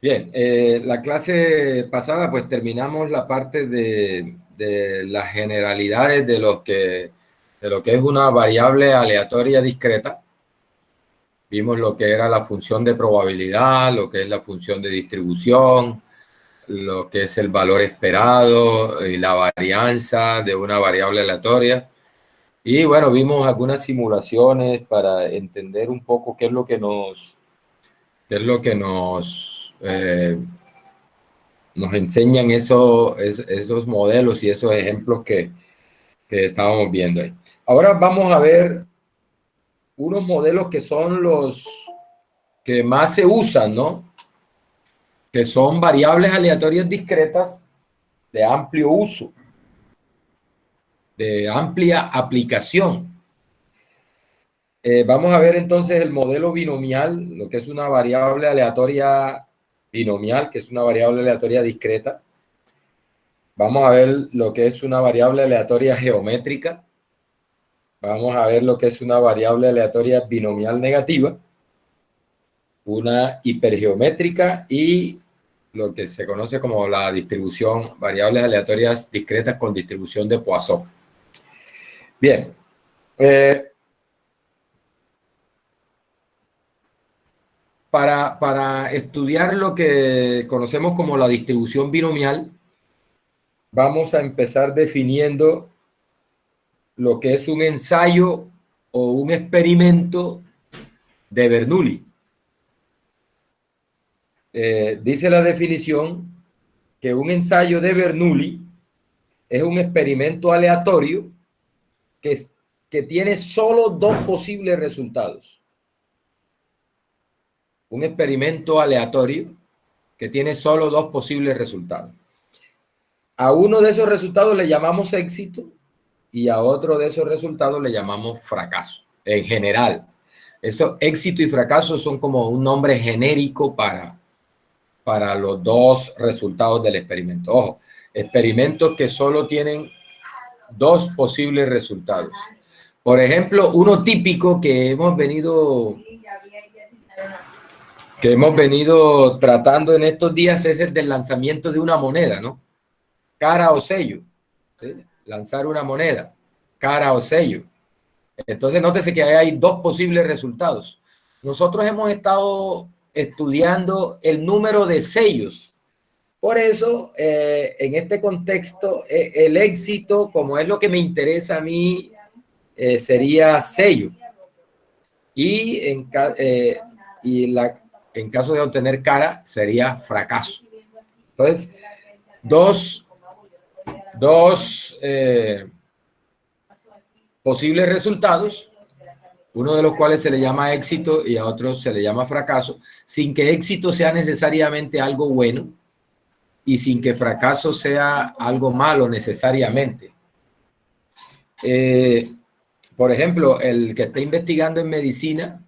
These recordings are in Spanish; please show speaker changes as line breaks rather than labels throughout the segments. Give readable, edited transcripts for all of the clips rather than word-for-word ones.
Bien, la clase pasada pues terminamos la parte de las generalidades de lo que es una variable aleatoria discreta. Vimos lo que era la función de probabilidad, lo que es la función de distribución, lo que es el valor esperado y la varianza de una variable aleatoria. Y bueno, vimos algunas simulaciones para entender un poco qué es lo que nos enseñan esos modelos y esos ejemplos que estábamos viendo ahí. Ahora vamos a ver unos modelos que son los que más se usan, ¿no? Que son variables aleatorias discretas de amplio uso, de amplia aplicación. Vamos a ver entonces el modelo binomial, lo que es una variable aleatoria binomial, que es una variable aleatoria discreta. Vamos a ver lo que es una variable aleatoria geométrica. Vamos a ver lo que es una variable aleatoria binomial negativa, una hipergeométrica y lo que se conoce como la distribución, variables aleatorias discretas con distribución de Poisson. Bien. Para estudiar lo que conocemos como la distribución binomial, vamos a empezar definiendo lo que es un ensayo o un experimento de Bernoulli. Dice la definición que un ensayo de Bernoulli es un experimento aleatorio que tiene solo dos posibles resultados. Un experimento aleatorio que tiene solo dos posibles resultados. A uno de esos resultados le llamamos éxito y a otro de esos resultados le llamamos fracaso. En general, eso, éxito y fracaso son como un nombre genérico para los dos resultados del experimento. Ojo, experimentos que solo tienen dos posibles resultados. Por ejemplo, uno típico que hemos venido tratando en estos días es el del lanzamiento de una moneda, ¿no? Cara o sello. ¿Sí? Lanzar una moneda, cara o sello. Entonces, nótese que hay dos posibles resultados. Nosotros hemos estado estudiando el número de sellos. Por eso, en este contexto, el éxito, como es lo que me interesa a mí, sería sello. Y en caso de obtener cara, sería fracaso. Entonces, dos posibles resultados, uno de los cuales se le llama éxito y a otro se le llama fracaso, sin que éxito sea necesariamente algo bueno y sin que fracaso sea algo malo necesariamente. Por ejemplo, el que está investigando en medicina,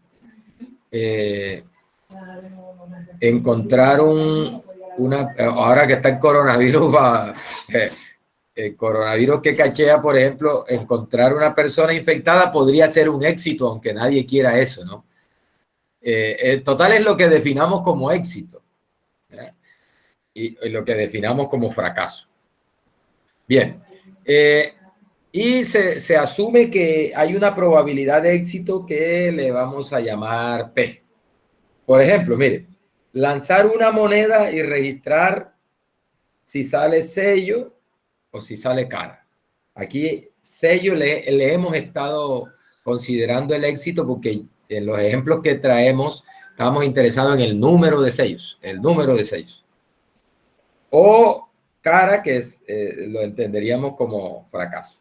encontraron ahora que está el coronavirus, el coronavirus que cachea, por ejemplo, encontrar una persona infectada podría ser un éxito, aunque nadie quiera eso, ¿no? Total es lo que definamos como éxito, ¿eh? Y lo que definamos como fracaso. Bien, y se asume que hay una probabilidad de éxito que le vamos a llamar P. Por ejemplo, mire, lanzar una moneda y registrar si sale sello o si sale cara. Aquí sello le hemos estado considerando el éxito porque en los ejemplos que traemos estamos interesados en el número de sellos, O cara, que lo entenderíamos como fracaso.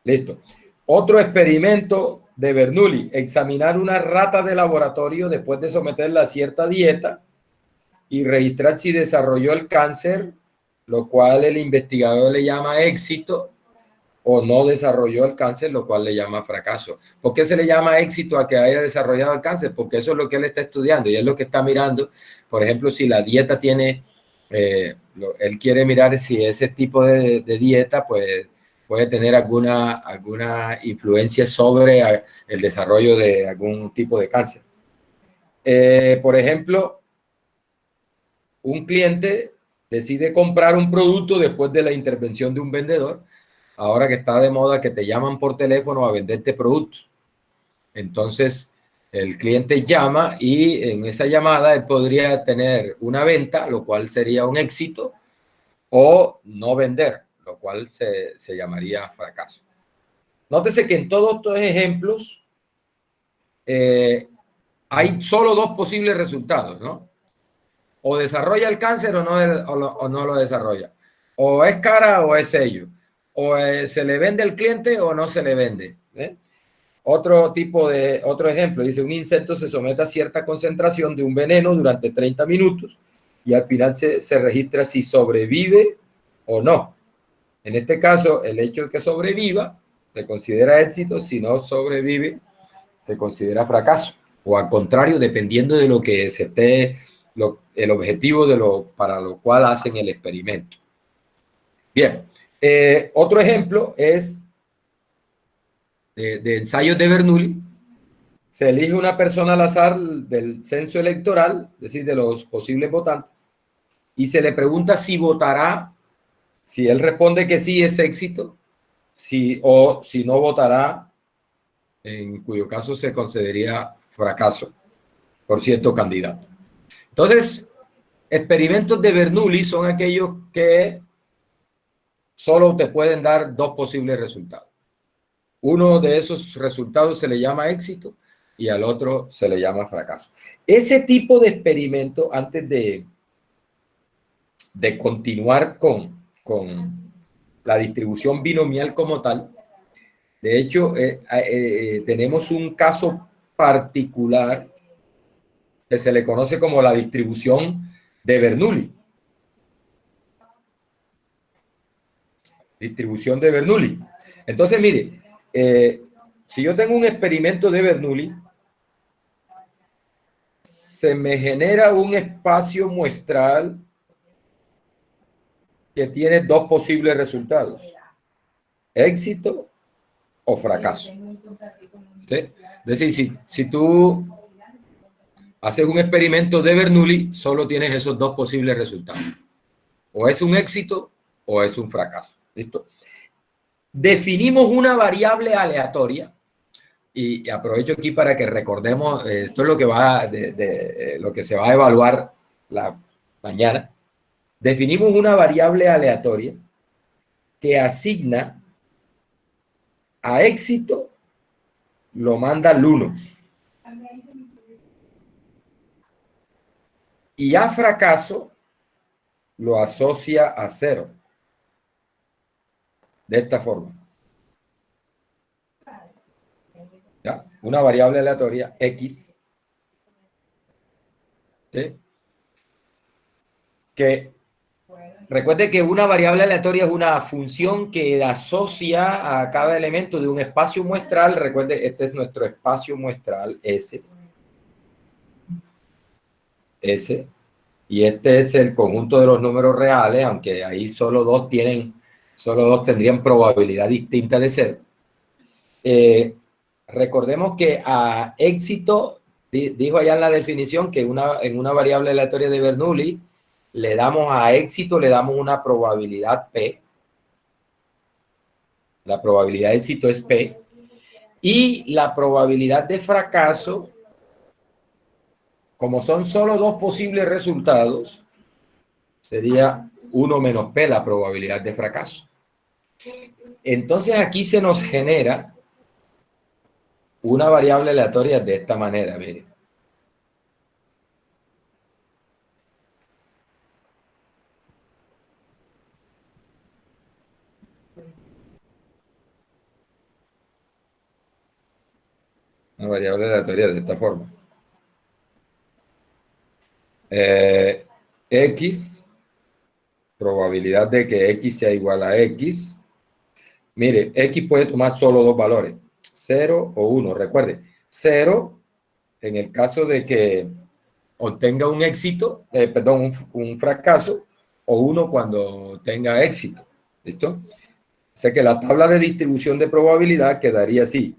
Listo. Otro experimento de Bernoulli, examinar una rata de laboratorio después de someterla a cierta dieta y registrar si desarrolló el cáncer, lo cual el investigador le llama éxito, o no desarrolló el cáncer, lo cual le llama fracaso. ¿Por qué se le llama éxito a que haya desarrollado el cáncer? Porque eso es lo que él está estudiando y es lo que está mirando. Por ejemplo, si la dieta tiene, él quiere mirar si ese tipo de dieta pues, puede tener alguna influencia sobre el desarrollo de algún tipo de cáncer. Por ejemplo, un cliente decide comprar un producto después de la intervención de un vendedor, ahora que está de moda que te llaman por teléfono a venderte productos. Entonces, el cliente llama y en esa llamada él podría tener una venta, lo cual sería un éxito, o no vender, lo cual se llamaría fracaso. Nótese que en todos estos ejemplos hay solo dos posibles resultados, ¿no? O desarrolla el cáncer o no lo desarrolla. O es cara o es sello. O se le vende al cliente o no se le vende. Otro ejemplo, dice, un insecto se somete a cierta concentración de un veneno durante 30 minutos y al final se registra si sobrevive o no. En este caso, el hecho de que sobreviva se considera éxito, si no sobrevive, se considera fracaso. O al contrario, dependiendo de lo que se esté, el objetivo para lo cual hacen el experimento. Bien, otro ejemplo es de ensayos de Bernoulli. Se elige una persona al azar del censo electoral, es decir, de los posibles votantes, y se le pregunta si votará. Si él responde que sí, es éxito, o si no votará, en cuyo caso se consideraría fracaso por cierto candidato. Entonces, experimentos de Bernoulli son aquellos que solo te pueden dar dos posibles resultados. Uno de esos resultados se le llama éxito y al otro se le llama fracaso. Ese tipo de experimento, antes de continuar con la distribución binomial como tal, de hecho, tenemos un caso particular que se le conoce como la distribución de Bernoulli. Distribución de Bernoulli. Entonces, mire, si yo tengo un experimento de Bernoulli, se me genera un espacio muestral que tiene dos posibles resultados: éxito o fracaso. ¿Sí? Es decir, si tú haces un experimento de Bernoulli, solo tienes esos dos posibles resultados. O es un éxito o es un fracaso. ¿Listo? Definimos una variable aleatoria y aprovecho aquí para que recordemos, esto es lo que lo que se va a evaluar la mañana. Definimos una variable aleatoria que asigna a éxito, lo manda al 1. Y a fracaso lo asocia a 0. De esta forma. ¿Ya? Una variable aleatoria X, ¿sí? Que recuerde que una variable aleatoria es una función que asocia a cada elemento de un espacio muestral. Recuerde, este es nuestro espacio muestral S. Y este es el conjunto de los números reales, aunque ahí solo dos tendrían probabilidad distinta de ser. Recordemos que a éxito, dijo allá en la definición que en una variable aleatoria de Bernoulli, le damos a éxito, le damos una probabilidad P. La probabilidad de éxito es P. Y la probabilidad de fracaso, como son solo dos posibles resultados, sería 1 menos P, la probabilidad de fracaso. Entonces aquí se nos genera una variable aleatoria de esta manera, miren. Una variable aleatoria de esta forma. X, probabilidad de que X sea igual a X. Mire, X puede tomar solo dos valores, 0 o 1. Recuerde, 0 en el caso de que obtenga un éxito, un fracaso, o 1 cuando tenga éxito. ¿Listo? O sea que la tabla de distribución de probabilidad quedaría así.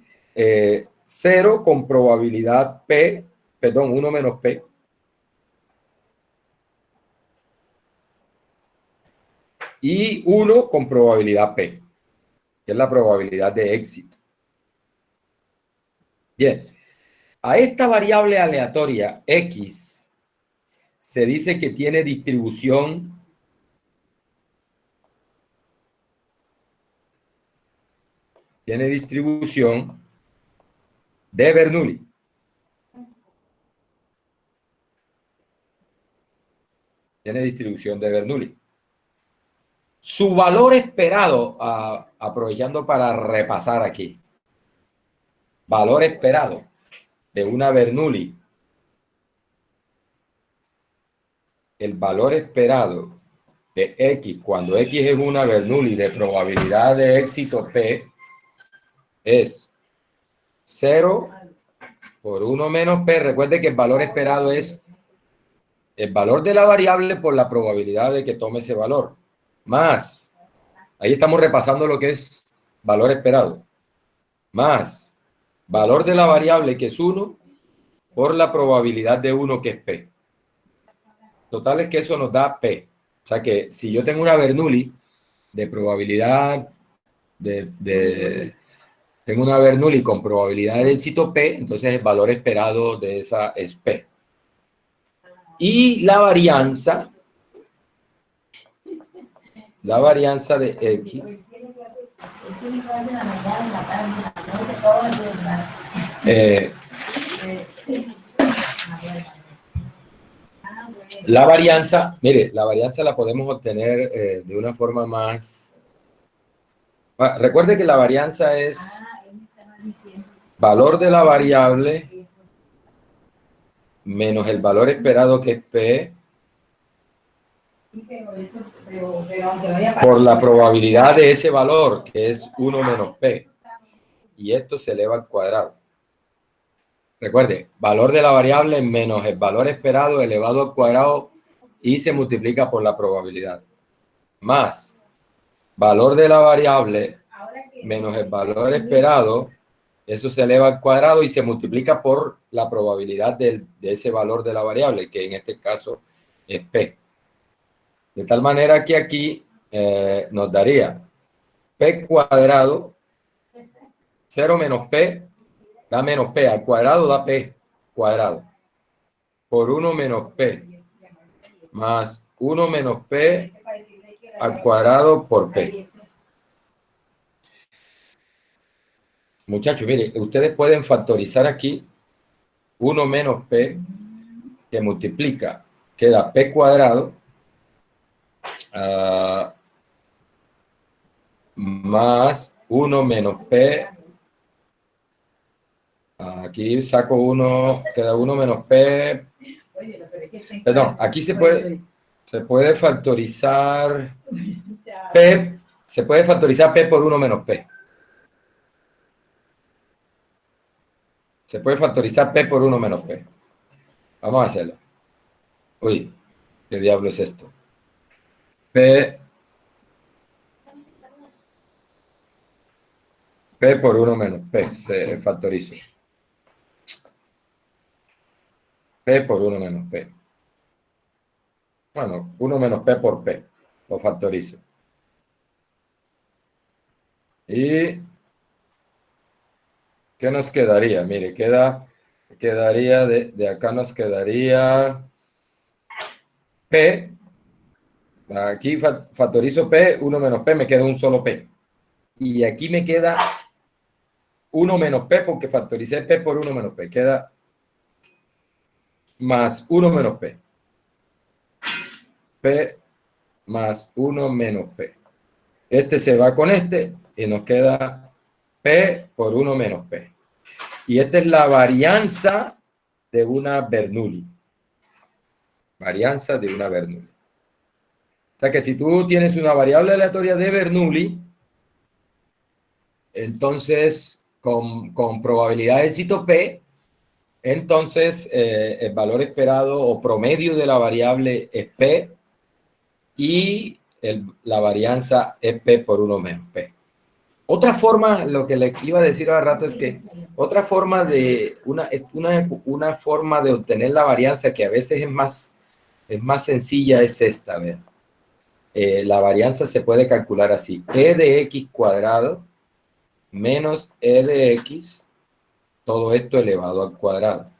0 con probabilidad P, 1 menos P. y 1 con probabilidad P, que es la probabilidad de éxito. Bien, a esta variable aleatoria X se dice que tiene distribución de Bernoulli. Tiene distribución de Bernoulli. Su valor esperado, aprovechando para repasar aquí, valor esperado de una Bernoulli, el valor esperado de X, cuando X es una Bernoulli de probabilidad de éxito P, es 0 por 1 menos P. Recuerde que el valor esperado es el valor de la variable por la probabilidad de que tome ese valor, más, ahí estamos repasando lo que es valor esperado, más valor de la variable, que es 1, por la probabilidad de 1, que es P. Total es que eso nos da P. O sea que si yo tengo una Bernoulli de probabilidad tengo una Bernoulli con probabilidad de éxito P, entonces el valor esperado de esa es P. Y la varianza de X la varianza, mire, la varianza la podemos obtener de una forma más... recuerde que la varianza es valor de la variable menos el valor esperado, que es P, por la probabilidad de ese valor, que es 1 menos P. Y esto se eleva al cuadrado. Recuerde, valor de la variable menos el valor esperado elevado al cuadrado y se multiplica por la probabilidad. Más valor de la variable menos el valor esperado, eso se eleva al cuadrado y se multiplica por la probabilidad de ese valor de la variable, que en este caso es P. De tal manera que aquí nos daría P cuadrado, 0 menos P, da menos P, al cuadrado da P cuadrado, por 1 menos P, más 1 menos P al cuadrado por P. Muchachos, mire, ustedes pueden factorizar aquí 1 menos P, que multiplica, queda P cuadrado, más 1 menos P, aquí saco 1, queda 1 menos P, perdón, aquí se puede factorizar P, se puede factorizar P por 1 menos P. Se puede factorizar P por 1 menos P. Vamos a hacerlo. Uy, ¿qué diablo es esto? P por 1 menos P, se factoriza. P por 1 menos P. Bueno, 1 menos P por P. Lo factorizo. ¿Y qué nos quedaría? Mire, quedaría de acá nos quedaría P. Aquí factorizo P, 1 menos P, me queda un solo P. Y aquí me queda 1 menos P, porque factoricé P por 1 menos P. Queda más 1 menos P. P más 1 menos P. Este se va con este y nos queda P por 1 menos P. Y esta es la varianza de una Bernoulli. Varianza de una Bernoulli. O sea que si tú tienes una variable aleatoria de Bernoulli, entonces con probabilidad de éxito P, entonces el valor esperado o promedio de la variable es P y la varianza es P por 1 menos P. Otra forma, lo que les iba a decir hace rato es que otra forma de una forma de obtener la varianza que a veces es más sencilla es esta, ¿verdad? la varianza se puede calcular así. E de x cuadrado menos e de x, todo esto elevado al cuadrado.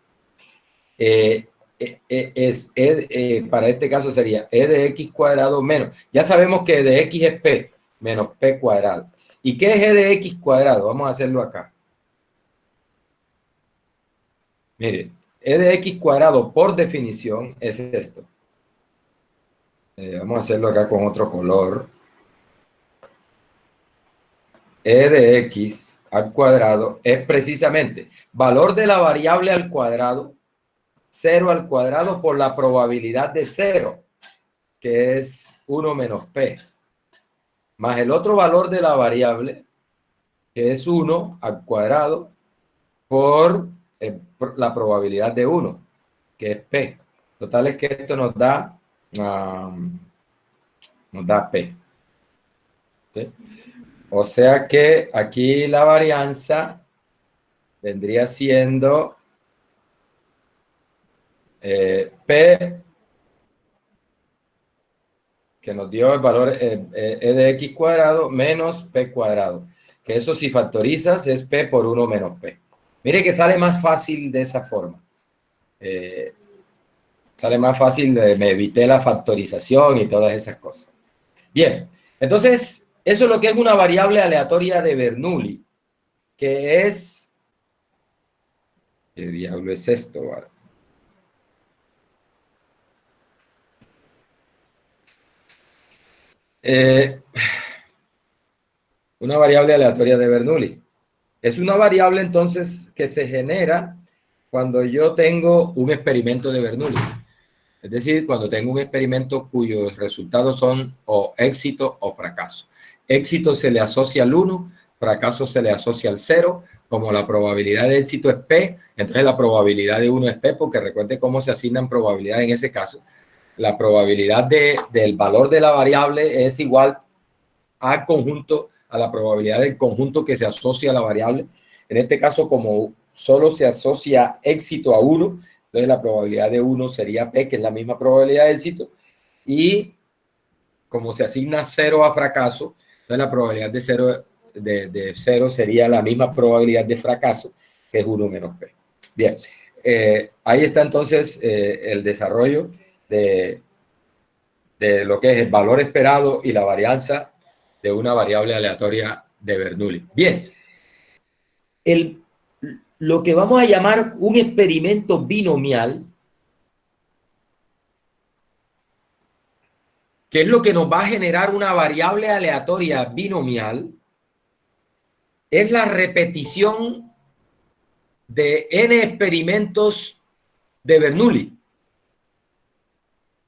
Para este caso sería e de x cuadrado menos. Ya sabemos que e de x es p menos p cuadrado. ¿Y qué es e de x cuadrado? Vamos a hacerlo acá. Mire, e de x cuadrado por definición es esto. Vamos a hacerlo acá con otro color. E de x al cuadrado es precisamente valor de la variable al cuadrado, 0 al cuadrado por la probabilidad de 0, que es 1 menos p, más el otro valor de la variable, que es 1 al cuadrado por la probabilidad de 1, que es p. Total es que esto nos da p. ¿Sí? O sea que aquí la varianza vendría siendo P, que nos dio el valor E de x cuadrado menos P cuadrado. Que eso si factorizas es P por 1 menos P. Mire que sale más fácil de esa forma. Sale más fácil, me evité la factorización y todas esas cosas. Bien, entonces eso es lo que es una variable aleatoria de Bernoulli, que es... ¿Qué diablo es esto? ¿Vale? Una variable aleatoria de Bernoulli. Es una variable entonces que se genera cuando yo tengo un experimento de Bernoulli. Es decir, cuando tengo un experimento cuyos resultados son o éxito o fracaso. Éxito se le asocia al 1, fracaso se le asocia al 0. Como la probabilidad de éxito es P, entonces la probabilidad de 1 es P, porque recuerde cómo se asignan probabilidades en ese caso. La probabilidad del valor de la variable es igual al conjunto, a la probabilidad del conjunto que se asocia a la variable. En este caso, como solo se asocia éxito a 1, entonces la probabilidad de 1 sería P, que es la misma probabilidad de éxito, y como se asigna 0 a fracaso, entonces la probabilidad de 0 sería la misma probabilidad de fracaso, que es 1 menos P. Bien, ahí está entonces el desarrollo de lo que es el valor esperado y la varianza de una variable aleatoria de Bernoulli. Bien, lo que vamos a llamar un experimento binomial, que es lo que nos va a generar una variable aleatoria binomial, es la repetición de n experimentos de Bernoulli.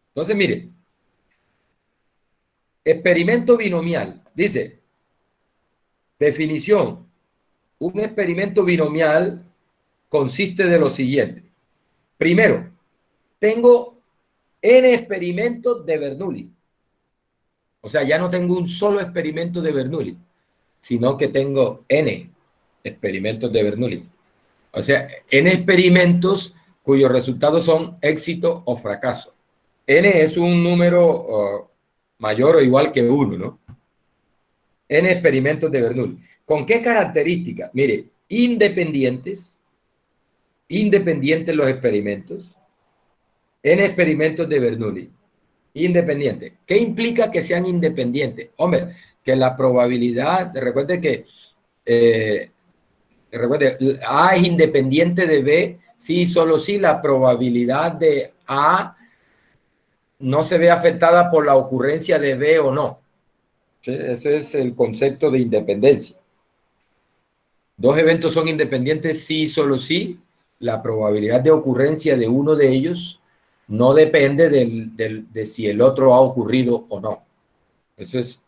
Entonces, mire, experimento binomial, dice, definición, un experimento binomial consiste de lo siguiente. Primero, tengo n experimentos de Bernoulli. O sea, ya no tengo un solo experimento de Bernoulli, sino que tengo n experimentos de Bernoulli. O sea, n experimentos cuyos resultados son éxito o fracaso. N es un número mayor o igual que 1, ¿no? N experimentos de Bernoulli. ¿Con qué características? Mire, independientes los experimentos, n experimentos de Bernoulli, independientes. ¿Qué implica que sean independientes? Hombre, que la probabilidad, recuerde que A es independiente de B, sí, solo si la probabilidad de A no se ve afectada por la ocurrencia de B o no. ¿Sí? Ese es el concepto de independencia. Dos eventos son independientes sí, solo si la probabilidad de ocurrencia de uno de ellos no depende de si el otro ha ocurrido o no. Eso es,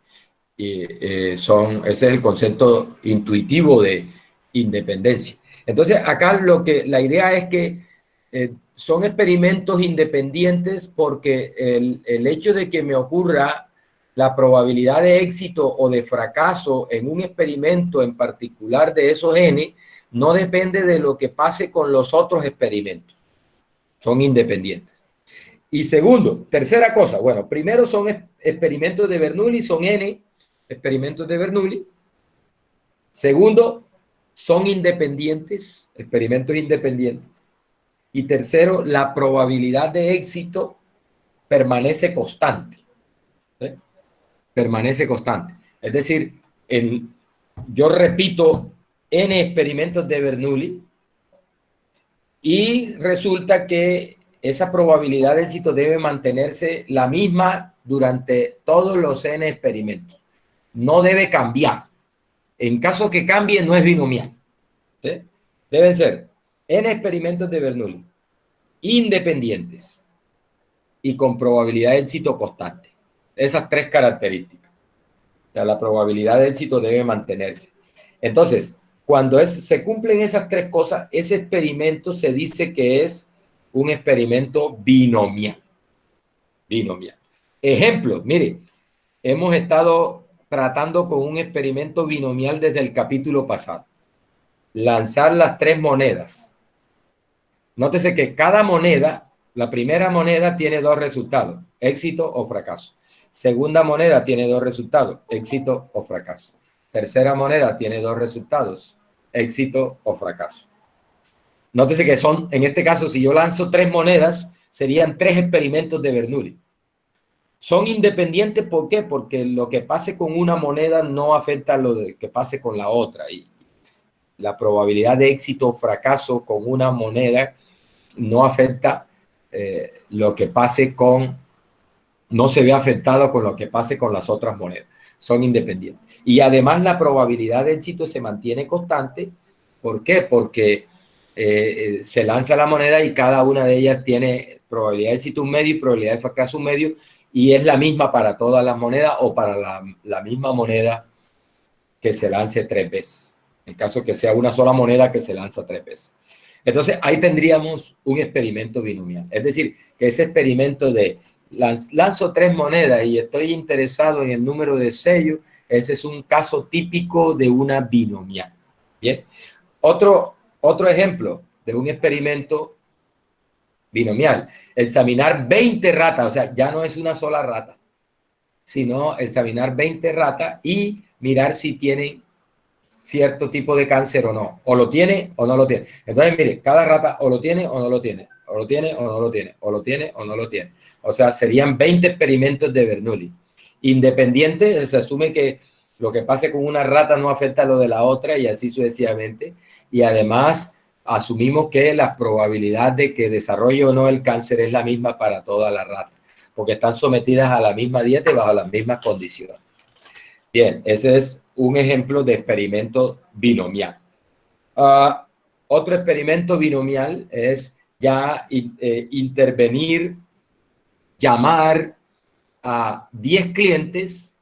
ese es el concepto intuitivo de independencia. Entonces, acá la idea es que son experimentos independientes porque el hecho de que me ocurra la probabilidad de éxito o de fracaso en un experimento en particular de esos n no depende de lo que pase con los otros experimentos. Son independientes. Y segundo, tercera cosa, bueno, primero son experimentos de Bernoulli, son N experimentos de Bernoulli. Segundo, son independientes, experimentos independientes. Y tercero, la probabilidad de éxito permanece constante. ¿Sí? Permanece constante. Es decir, yo repito N experimentos de Bernoulli y resulta que esa probabilidad de éxito debe mantenerse la misma durante todos los N experimentos. No debe cambiar. En caso que cambie, no es binomial. ¿Sí? Deben ser N experimentos de Bernoulli, independientes y con probabilidad de éxito constante. Esas tres características. O sea, la probabilidad de éxito debe mantenerse. Entonces, cuando se cumplen esas tres cosas, ese experimento se dice que es un experimento binomial. Binomial. Ejemplo, mire, hemos estado tratando con un experimento binomial desde el capítulo pasado. Lanzar las tres monedas. Nótese que cada moneda, la primera moneda tiene dos resultados, éxito o fracaso. Segunda moneda tiene dos resultados, éxito o fracaso. Tercera moneda tiene dos resultados, éxito o fracaso. Nótese que son, en este caso, si yo lanzo tres monedas, serían tres experimentos de Bernoulli. Son independientes, ¿por qué? Porque lo que pase con una moneda no afecta a lo que pase con la otra. Y la probabilidad de éxito o fracaso con una moneda no afecta lo que pase no se ve afectado con lo que pase con las otras monedas. Son independientes. Y además la probabilidad de éxito se mantiene constante. ¿Por qué? Porque se lanza la moneda y cada una de ellas tiene probabilidad de éxito un medio y probabilidad de fracaso un medio, y es la misma para todas las monedas o para la misma moneda que se lance tres veces. En caso que sea una sola moneda que se lanza tres veces. Entonces, ahí tendríamos un experimento binomial. Es decir, que ese experimento de lanzo tres monedas y estoy interesado en el número de sellos, ese es un caso típico de una binomial. Bien. Otro ejemplo de un experimento binomial. Examinar 20 ratas, o sea, ya no es una sola rata, sino examinar 20 ratas y mirar si tienen cierto tipo de cáncer o no, o lo tiene o no lo tiene. Entonces, mire, cada rata o lo tiene o no lo tiene, o lo tiene o no lo tiene, o lo tiene o no lo tiene. O sea, serían 20 experimentos de Bernoulli. Independiente, se asume que lo que pase con una rata no afecta a lo de la otra y así sucesivamente. Y además, asumimos que la probabilidad de que desarrolle o no el cáncer es la misma para todas las ratas, porque están sometidas a la misma dieta y bajo las mismas condiciones. Bien, ese es un ejemplo de experimento binomial. Otro experimento binomial es ya intervenir, llamar a 10 clientes,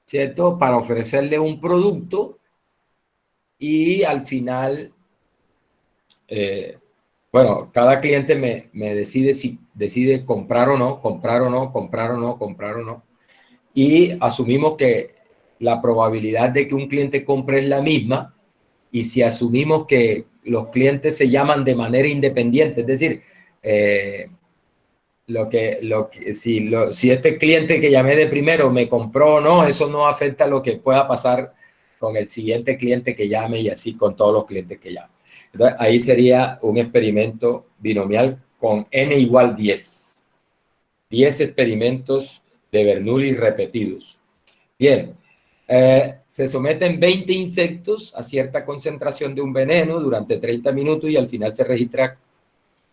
¿cierto? Para ofrecerle un producto y al final, bueno, cada cliente me decide si decide comprar o no, comprar o no, comprar o no, comprar o no. Y asumimos que la probabilidad de que un cliente compre es la misma, y si asumimos que los clientes se llaman de manera independiente, es decir, si este cliente que llamé de primero me compró o no, eso no afecta lo que pueda pasar con el siguiente cliente que llame y así con todos los clientes que llamen. Entonces, ahí sería un experimento binomial con n igual 10. 10 experimentos de Bernoulli repetidos. Bien, se someten 20 insectos a cierta concentración de un veneno durante 30 minutos y al final se registra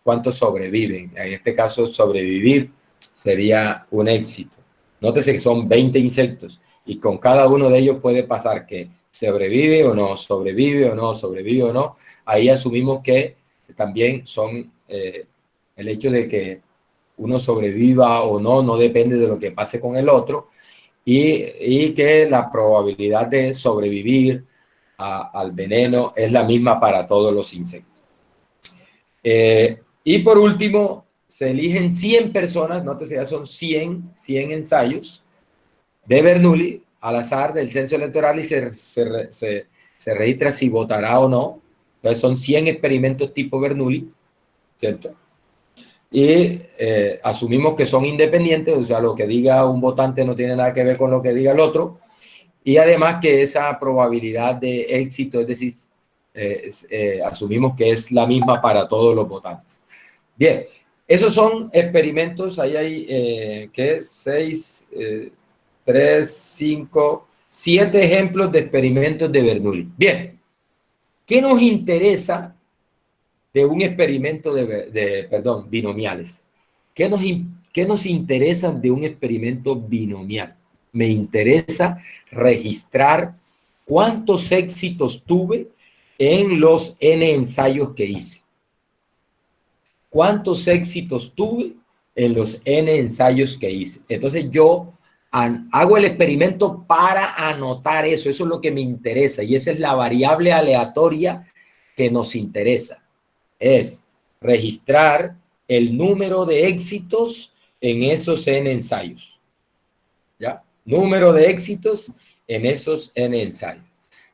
cuántos sobreviven. En este caso, sobrevivir sería un éxito. Nótese que son 20 insectos y con cada uno de ellos puede pasar que sobrevive o no, sobrevive o no, sobrevive o no. Ahí asumimos que también son el hecho de que uno sobreviva o no, no depende de lo que pase con el otro, y que la probabilidad de sobrevivir al veneno es la misma para todos los insectos. Y por último, se eligen 100 personas, nótese, ya son 100 ensayos de Bernoulli al azar del censo electoral y se registra si votará o no. Entonces son 100 experimentos tipo Bernoulli, ¿cierto? y asumimos que son independientes, o sea, lo que diga un votante no tiene nada que ver con lo que diga el otro, y además que esa probabilidad de éxito, es decir, asumimos que es la misma para todos los votantes. Bien, esos son experimentos, ahí hay, ¿qué? 6, 3, 5, 7 ejemplos de experimentos de Bernoulli. Bien, ¿qué nos interesa de un experimento perdón, binomiales? ¿Qué nos interesa de un experimento binomial? Me interesa registrar cuántos éxitos tuve en los N ensayos que hice. ¿Cuántos éxitos tuve en los N ensayos que hice? Entonces yo hago el experimento para anotar eso. Eso es lo que me interesa y esa es la variable aleatoria que nos interesa. Es registrar el número de éxitos en esos N ensayos. ¿Ya? Número de éxitos en esos N ensayos.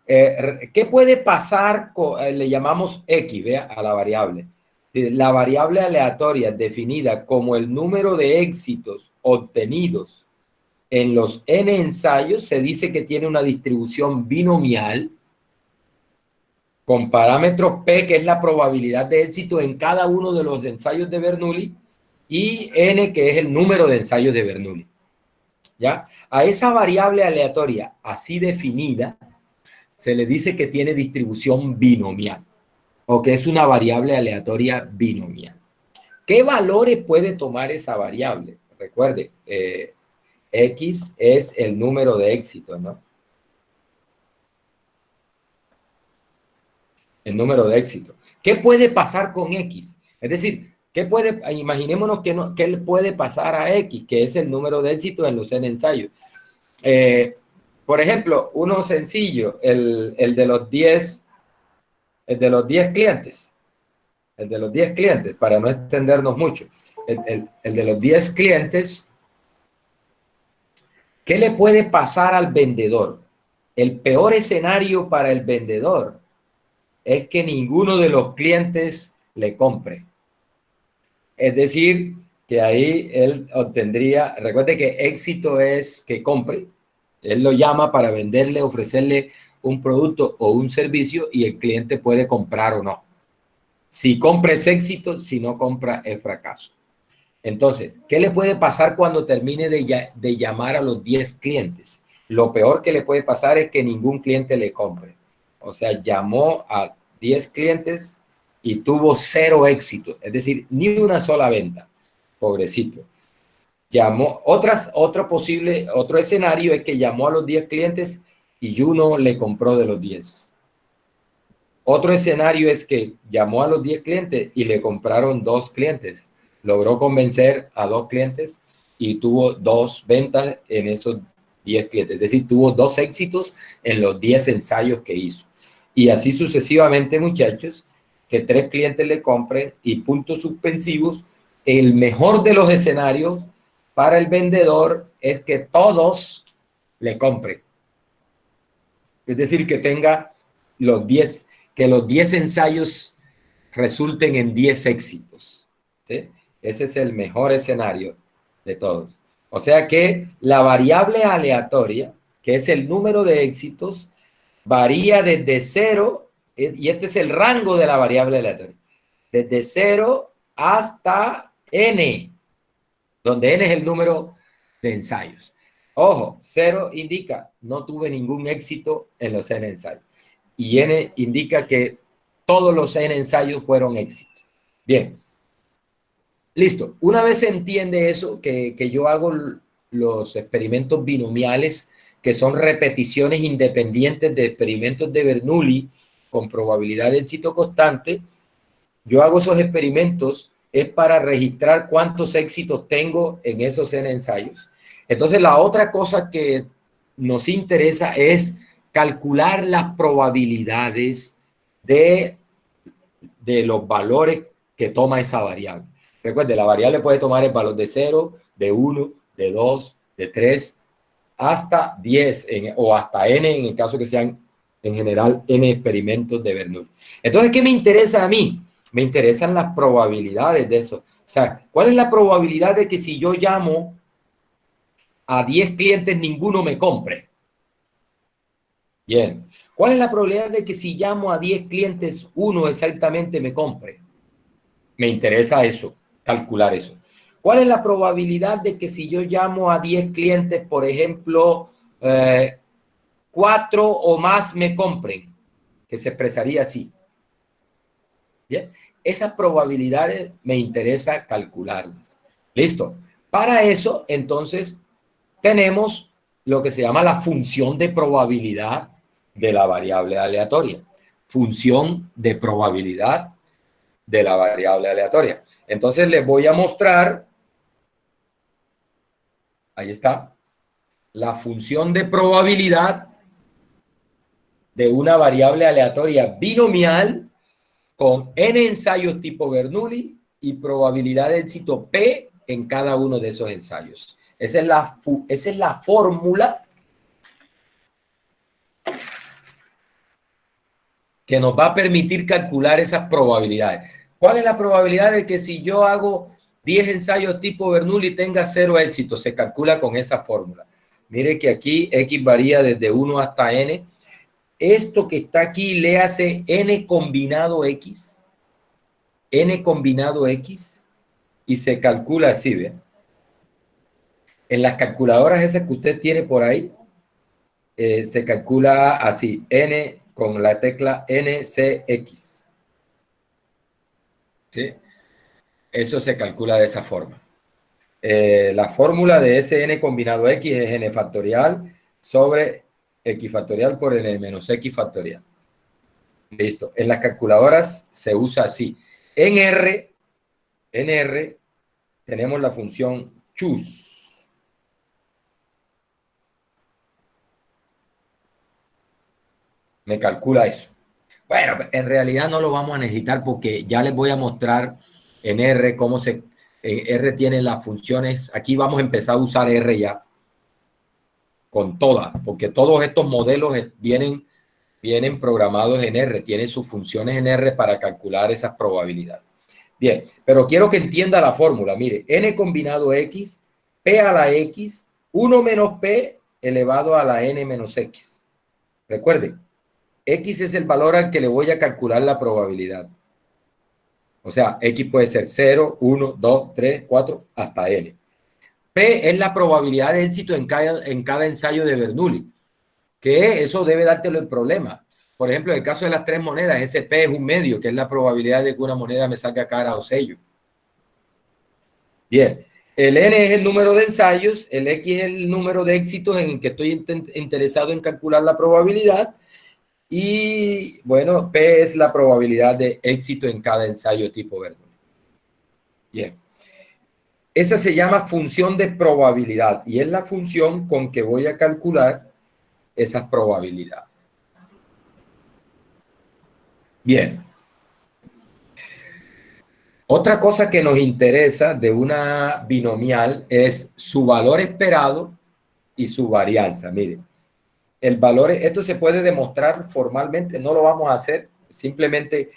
¿Qué puede pasar? Le llamamos X, vea, a la variable. La variable aleatoria definida como el número de éxitos obtenidos en los N ensayos se dice que tiene una distribución binomial con parámetro P, que es la probabilidad de éxito en cada uno de los ensayos de Bernoulli, y N, que es el número de ensayos de Bernoulli. ¿Ya? A esa variable aleatoria así definida se le dice que tiene distribución binomial o que es una variable aleatoria binomial. ¿Qué valores puede tomar esa variable? Recuerde, X es el número de éxito, ¿no? El número de éxito. ¿Qué puede pasar con X? Es decir, imaginémonos qué le puede pasar a X, que es el número de éxito en los N ensayos. Por ejemplo, uno sencillo, el de los 10 clientes. El de los 10 clientes, para no extendernos mucho. El de los 10 clientes, ¿qué le puede pasar al vendedor? El peor escenario para el vendedor es que ninguno de los clientes le compre. Es decir, que ahí él obtendría, recuerde que éxito es que compre, él lo llama para venderle, ofrecerle un producto o un servicio y el cliente puede comprar o no. Si compra es éxito, si no compra es fracaso. Entonces, ¿qué le puede pasar cuando termine de llamar a los 10 clientes? Lo peor que le puede pasar es que ningún cliente le compre. O sea, llamó a 10 clientes y tuvo 0 éxito, es decir, ni una sola venta. Pobrecito. Otro escenario es que llamó a los 10 clientes y uno le compró de los 10. Otro escenario es que llamó a los 10 clientes y le compraron 2 clientes. Logró convencer a 2 clientes y tuvo 2 ventas en esos 10 clientes. Es decir, tuvo 2 éxitos en los 10 ensayos que hizo. Y así sucesivamente, muchachos, que 3 clientes le compren y puntos suspensivos. El mejor de los escenarios para el vendedor es que todos le compren. Es decir, que tenga que los 10 ensayos resulten en 10 éxitos. ¿Sí? Ese es el mejor escenario de todos. O sea que la variable aleatoria, que es el número de éxitos, varía desde 0, y este es el rango de la variable aleatoria, desde 0 hasta n, donde n es el número de ensayos. Ojo, 0 indica no tuve ningún éxito en los n ensayos. Y n indica que todos los n ensayos fueron éxitos. Bien. Listo. Una vez se entiende eso, que yo hago los experimentos binomiales, que son repeticiones independientes de experimentos de Bernoulli con probabilidad de éxito constante, yo hago esos experimentos es para registrar cuántos éxitos tengo en esos n ensayos. Entonces, la otra cosa que nos interesa es calcular las probabilidades de los valores que toma esa variable. Recuerde, la variable puede tomar el valor de 0, de 1, de 2, de 3, hasta 10 o hasta n en el caso que sean en general n experimentos de Bernoulli. Entonces, ¿qué me interesa a mí? Me interesan las probabilidades de eso. O sea, ¿cuál es la probabilidad de que si yo llamo a 10 clientes, ninguno me compre? Bien. ¿Cuál es la probabilidad de que si llamo a 10 clientes, uno exactamente me compre? Me interesa eso, calcular eso. ¿Cuál es la probabilidad de que si yo llamo a 10 clientes, por ejemplo, 4 o más me compren? Que se expresaría así. Bien. Esas probabilidades me interesa calcularlas. Listo. Para eso, entonces, tenemos lo que se llama la función de probabilidad de la variable aleatoria. Función de probabilidad de la variable aleatoria. Entonces les voy a mostrar, ahí está, la función de probabilidad de una variable aleatoria binomial con n ensayos tipo Bernoulli y probabilidad de éxito P en cada uno de esos ensayos. Esa es la fórmula que nos va a permitir calcular esas probabilidades. ¿Cuál es la probabilidad de que si yo hago 10 ensayos tipo Bernoulli tenga 0 éxito? Se calcula con esa fórmula. Mire que aquí X varía desde 1 hasta N. Esto que está aquí le hace N combinado X. N combinado X. Y se calcula así, ¿ve? En las calculadoras esas que usted tiene por ahí, se calcula así. N con la tecla NCX. ¿Sí? Eso se calcula de esa forma. La fórmula de SN combinado X es N factorial sobre X factorial por N menos X factorial. Listo. En las calculadoras se usa así. En R tenemos la función choose. Me calcula eso. Bueno, en realidad no lo vamos a necesitar porque ya les voy a mostrar en R cómo R tiene las funciones. Aquí vamos a empezar a usar R ya con todas, porque todos estos modelos vienen programados en R, tienen sus funciones en R para calcular esas probabilidades. Bien, pero quiero que entienda la fórmula. Mire, N combinado X, P a la X, 1 menos P elevado a la N menos X. Recuerden, X es el valor al que le voy a calcular la probabilidad. O sea, X puede ser 0, 1, 2, 3, 4, hasta N. P es la probabilidad de éxito en cada ensayo de Bernoulli, que eso debe dártelo el problema. Por ejemplo, en el caso de las 3 monedas, ese P es un medio, que es la probabilidad de que una moneda me salga cara o sello. Bien, el N es el número de ensayos, el X es el número de éxitos en el que estoy interesado en calcular la probabilidad y, bueno, P es la probabilidad de éxito en cada ensayo tipo Bernoulli. Bien. Esa se llama función de probabilidad y es la función con que voy a calcular esas probabilidades. Bien. Otra cosa que nos interesa de una binomial es su valor esperado y su varianza. Miren, el valor, esto se puede demostrar formalmente, no lo vamos a hacer, simplemente,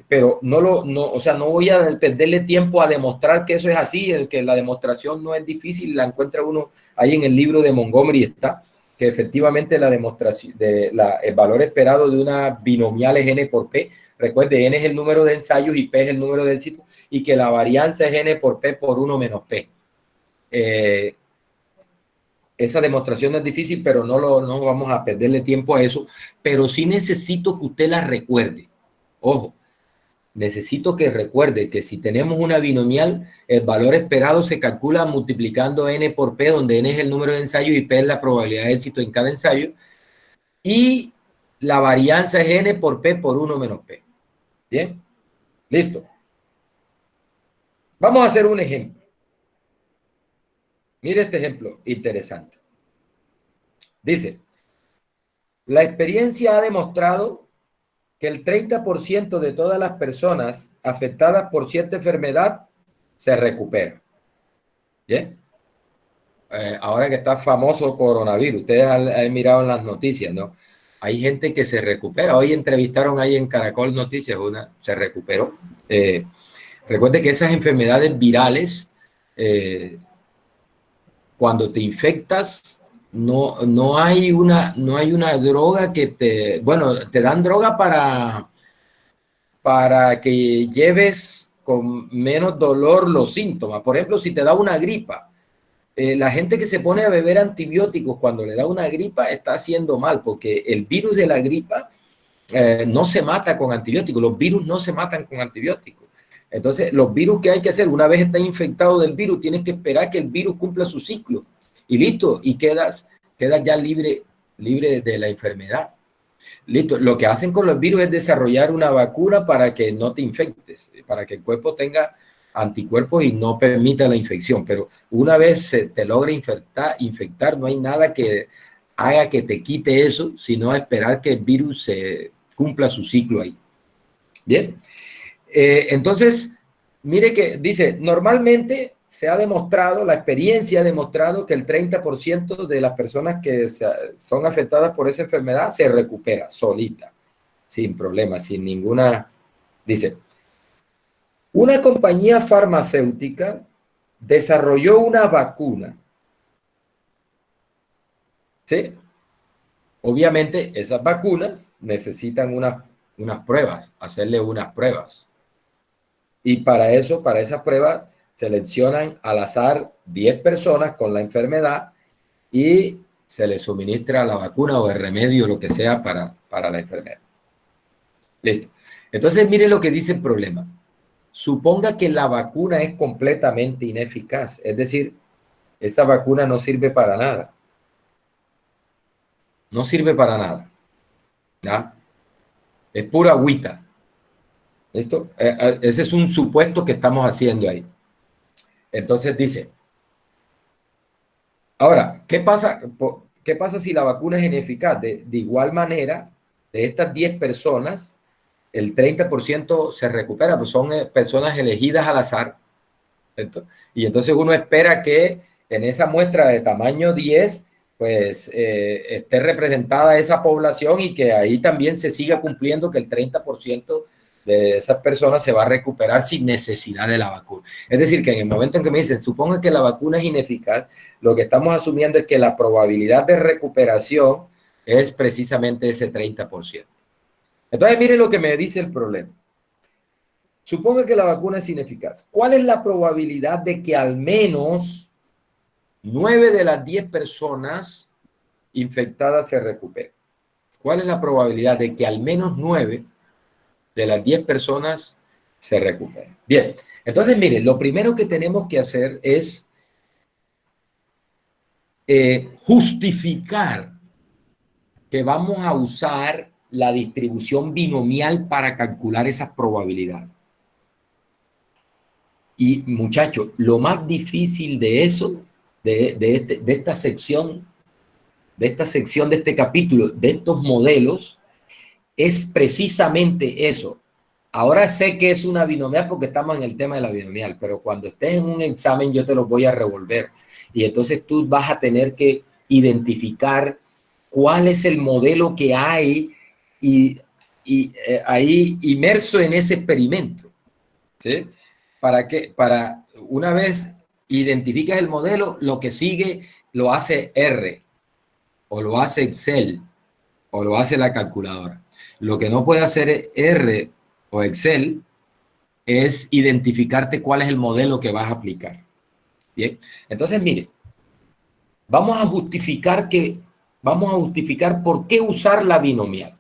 pero o sea, no voy a perderle tiempo a demostrar que eso es así, que la demostración no es difícil, la encuentra uno ahí en el libro de Montgomery, está, que efectivamente la demostración el valor esperado de una binomial es n por p. Recuerde, n es el número de ensayos y p es el número de éxitos, y que la varianza es n por p por 1 menos p. Esa demostración no es difícil, pero no vamos a perderle tiempo a eso. Pero sí necesito que usted la recuerde. Ojo, necesito que recuerde que si tenemos una binomial, el valor esperado se calcula multiplicando n por p, donde n es el número de ensayos y p es la probabilidad de éxito en cada ensayo. Y la varianza es n por p por 1 menos p. Bien, listo. Vamos a hacer un ejemplo. Mire este ejemplo interesante. Dice, la experiencia ha demostrado que el 30% de todas las personas afectadas por cierta enfermedad se recupera. ¿Bien? Ahora que está famoso coronavirus, ustedes han mirado en las noticias, ¿no? hay gente que se recupera. Hoy entrevistaron ahí en Caracol Noticias, una se recuperó. Recuerde que esas enfermedades virales, cuando te infectas, no hay una droga que te, bueno, te dan droga para que lleves con menos dolor los síntomas. Por ejemplo, si te da una gripa, la gente que se pone a beber antibióticos cuando le da una gripa está haciendo mal, porque el virus de la gripa no se mata con antibióticos, los virus no se matan con antibióticos. Entonces, los virus que hay que hacer, una vez está infectado del virus, tienes que esperar que el virus cumpla su ciclo y listo, y quedas ya libre de la enfermedad. Listo, lo que hacen con los virus es desarrollar una vacuna para que no te infectes, para que el cuerpo tenga anticuerpos y no permita la infección. Pero una vez se te logra infectar, no hay nada que haga que te quite eso, sino esperar que el virus se cumpla su ciclo ahí. Bien, entonces, mire que dice, normalmente se ha demostrado, la experiencia ha demostrado que el 30% de las personas que son afectadas por esa enfermedad se recupera solita, sin problema, sin ninguna. Dice, una compañía farmacéutica desarrolló una vacuna. ¿Sí? Obviamente, esas vacunas necesitan unas pruebas, hacerle unas pruebas. Y para eso, para esas pruebas, seleccionan al azar 10 personas con la enfermedad y se les suministra la vacuna o el remedio, lo que sea, para la enfermedad. Listo. Entonces, mire lo que dice el problema. Suponga que la vacuna es completamente ineficaz, es decir, esa vacuna no sirve para nada. No sirve para nada. ¿Ya? Es pura agüita. ¿Listo? Ese es un supuesto que estamos haciendo ahí. Entonces dice, ahora, ¿qué pasa si la vacuna es ineficaz? De igual manera, de estas 10 personas, el 30% se recupera, pues son personas elegidas al azar. ¿Cierto? Y entonces uno espera que en esa muestra de tamaño 10, pues esté representada esa población y que ahí también se siga cumpliendo que el 30% de esas personas se va a recuperar sin necesidad de la vacuna. Es decir, que en el momento en que me dicen, suponga que la vacuna es ineficaz, lo que estamos asumiendo es que la probabilidad de recuperación es precisamente ese 30%. Entonces, miren lo que me dice el problema. Suponga que la vacuna es ineficaz. ¿Cuál es la probabilidad de que al menos 9 de las 10 personas infectadas se recuperen? ¿Cuál es la probabilidad de que al menos 9 de las 10 personas se recuperen? Bien, entonces miren, lo primero que tenemos que hacer es justificar que vamos a usar la distribución binomial para calcular esas probabilidades. Y muchachos, lo más difícil de eso, de esta sección, de este capítulo, de estos modelos, es precisamente eso. Ahora sé que es una binomial porque estamos en el tema de la binomial, pero cuando estés en un examen yo te lo voy a revolver. Y entonces tú vas a tener que identificar cuál es el modelo que hay y ahí inmerso en ese experimento. ¿Sí? Para una vez identificas el modelo, lo que sigue lo hace R, o lo hace Excel, o lo hace la calculadora. Lo que no puede hacer R o Excel es identificarte cuál es el modelo que vas a aplicar. Bien, entonces mire, vamos a justificar por qué usar la binomial.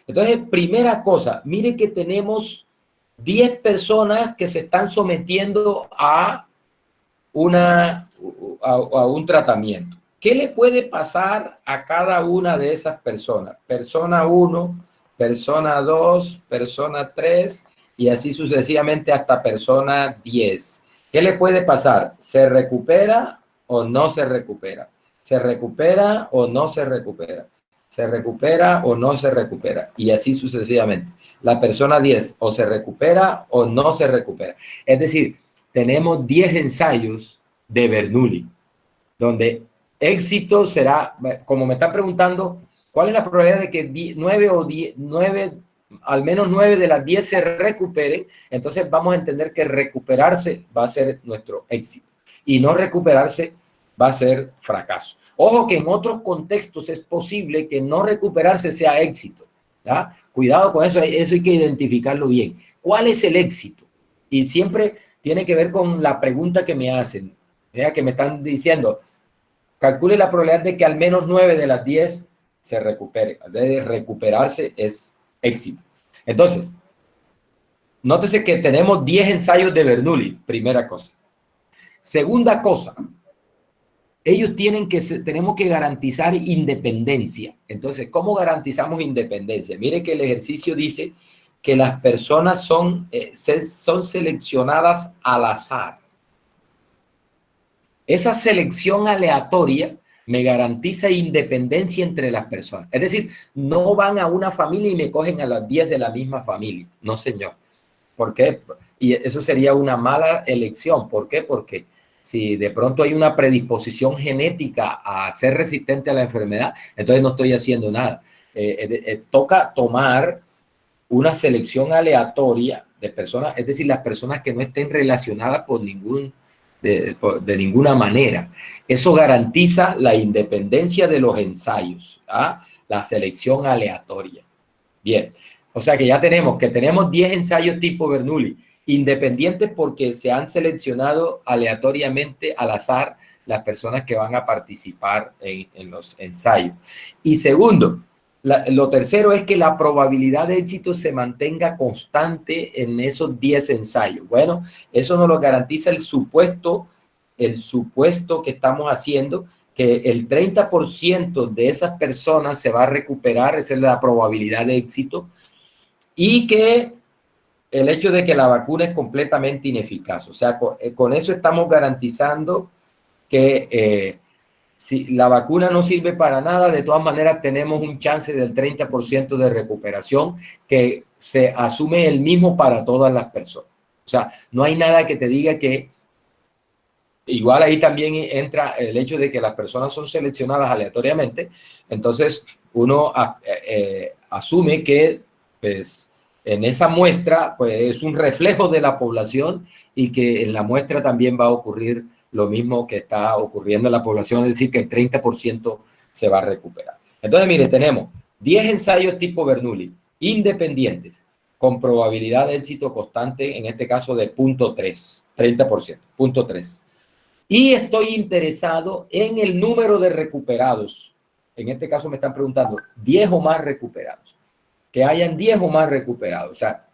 Entonces, primera cosa, mire que tenemos 10 personas que se están sometiendo a un tratamiento. ¿Qué le puede pasar a cada una de esas personas? Persona 1, persona 2, persona 3 y así sucesivamente hasta persona 10. ¿Qué le puede pasar? ¿Se recupera o no se recupera? ¿Se recupera o no se recupera? ¿Se recupera o no se recupera? Y así sucesivamente. La persona 10 o se recupera o no se recupera. Es decir, tenemos 10 ensayos de Bernoulli, donde éxito será, como me están preguntando, ¿Cuál es la probabilidad de que 9 o 10, 9, al menos 9 de las 10 se recuperen? Entonces vamos a entender que recuperarse va a ser nuestro éxito y no recuperarse va a ser fracaso. Ojo que en otros contextos es posible que no recuperarse sea éxito. ¿Ya? Cuidado con eso, eso hay que identificarlo bien. ¿Cuál es el éxito? Y siempre tiene que ver con la pregunta que me hacen, ¿ya? Que me están diciendo, calcule la probabilidad de que al menos 9 de las 10 se recupere. De recuperarse es éxito. Entonces, nótese que tenemos 10 ensayos de Bernoulli, primera cosa. Segunda cosa, ellos tenemos que garantizar independencia. Entonces, ¿cómo garantizamos independencia? Mire que el ejercicio dice que las personas son seleccionadas al azar. Esa selección aleatoria me garantiza independencia entre las personas. Es decir, no van a una familia y me cogen a las 10 de la misma familia. No, señor. ¿Por qué? Y eso sería una mala elección. ¿Por qué? Porque si de pronto hay una predisposición genética a ser resistente a la enfermedad, entonces no estoy haciendo nada. Toca tomar una selección aleatoria de personas, es decir, las personas que no estén relacionadas por de ninguna manera. Eso garantiza la independencia de los ensayos, ¿ah? La selección aleatoria. Bien, o sea que ya tenemos 10 ensayos tipo Bernoulli, independientes porque se han seleccionado aleatoriamente al azar las personas que van a participar en los ensayos. Y segundo, lo tercero es que la probabilidad de éxito se mantenga constante en esos 10 ensayos. Bueno, eso nos lo garantiza el supuesto que estamos haciendo, que el 30% de esas personas se va a recuperar, esa es la probabilidad de éxito, y que el hecho de que la vacuna es completamente ineficaz. O sea, con eso estamos garantizando que si la vacuna no sirve para nada, de todas maneras tenemos un chance del 30% de recuperación que se asume el mismo para todas las personas. O sea, no hay nada que te diga que igual ahí también entra el hecho de que las personas son seleccionadas aleatoriamente, entonces uno asume que pues, en esa muestra pues, es un reflejo de la población y que en la muestra también va a ocurrir lo mismo que está ocurriendo en la población, es decir, que el 30% se va a recuperar. Entonces, mire, tenemos 10 ensayos tipo Bernoulli, independientes, con probabilidad de éxito constante, en este caso de 0.3, 30%, 0.3. Y estoy interesado en el número de recuperados. En este caso me están preguntando 10 o más recuperados. Que hayan 10 o más recuperados. O sea,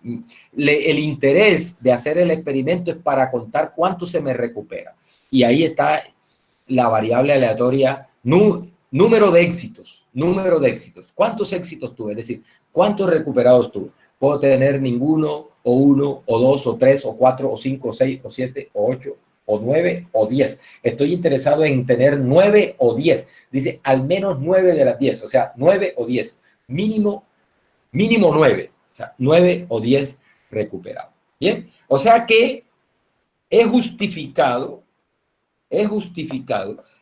el interés de hacer el experimento es para contar cuánto se me recupera. Y ahí está la variable aleatoria número de éxitos. Número de éxitos. ¿Cuántos éxitos tuve? Es decir, ¿cuántos recuperados tuve? Puedo tener ninguno, o uno, o dos, o tres, o cuatro, o cinco, o seis, o siete, o ocho, o 9 o 10. Estoy interesado en tener 9 o 10. Dice al menos 9 de las 10, o sea, 9 o 10. Mínimo 9. O sea, 9 o 10 recuperados. Bien, o sea que es justificado.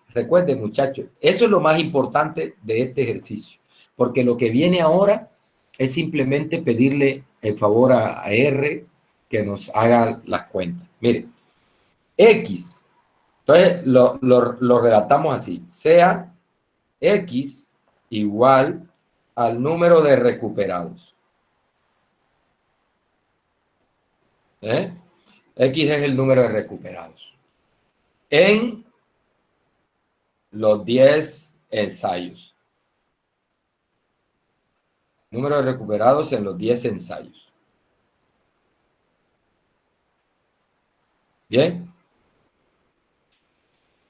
Recuerden, muchachos, eso es lo más importante de este ejercicio, porque lo que viene ahora es simplemente pedirle el favor a R que nos haga las cuentas. Miren, X. Entonces lo redactamos así. Sea X igual al número de recuperados. X es el número de recuperados. En los 10 ensayos. Número de recuperados en los 10 ensayos. Bien.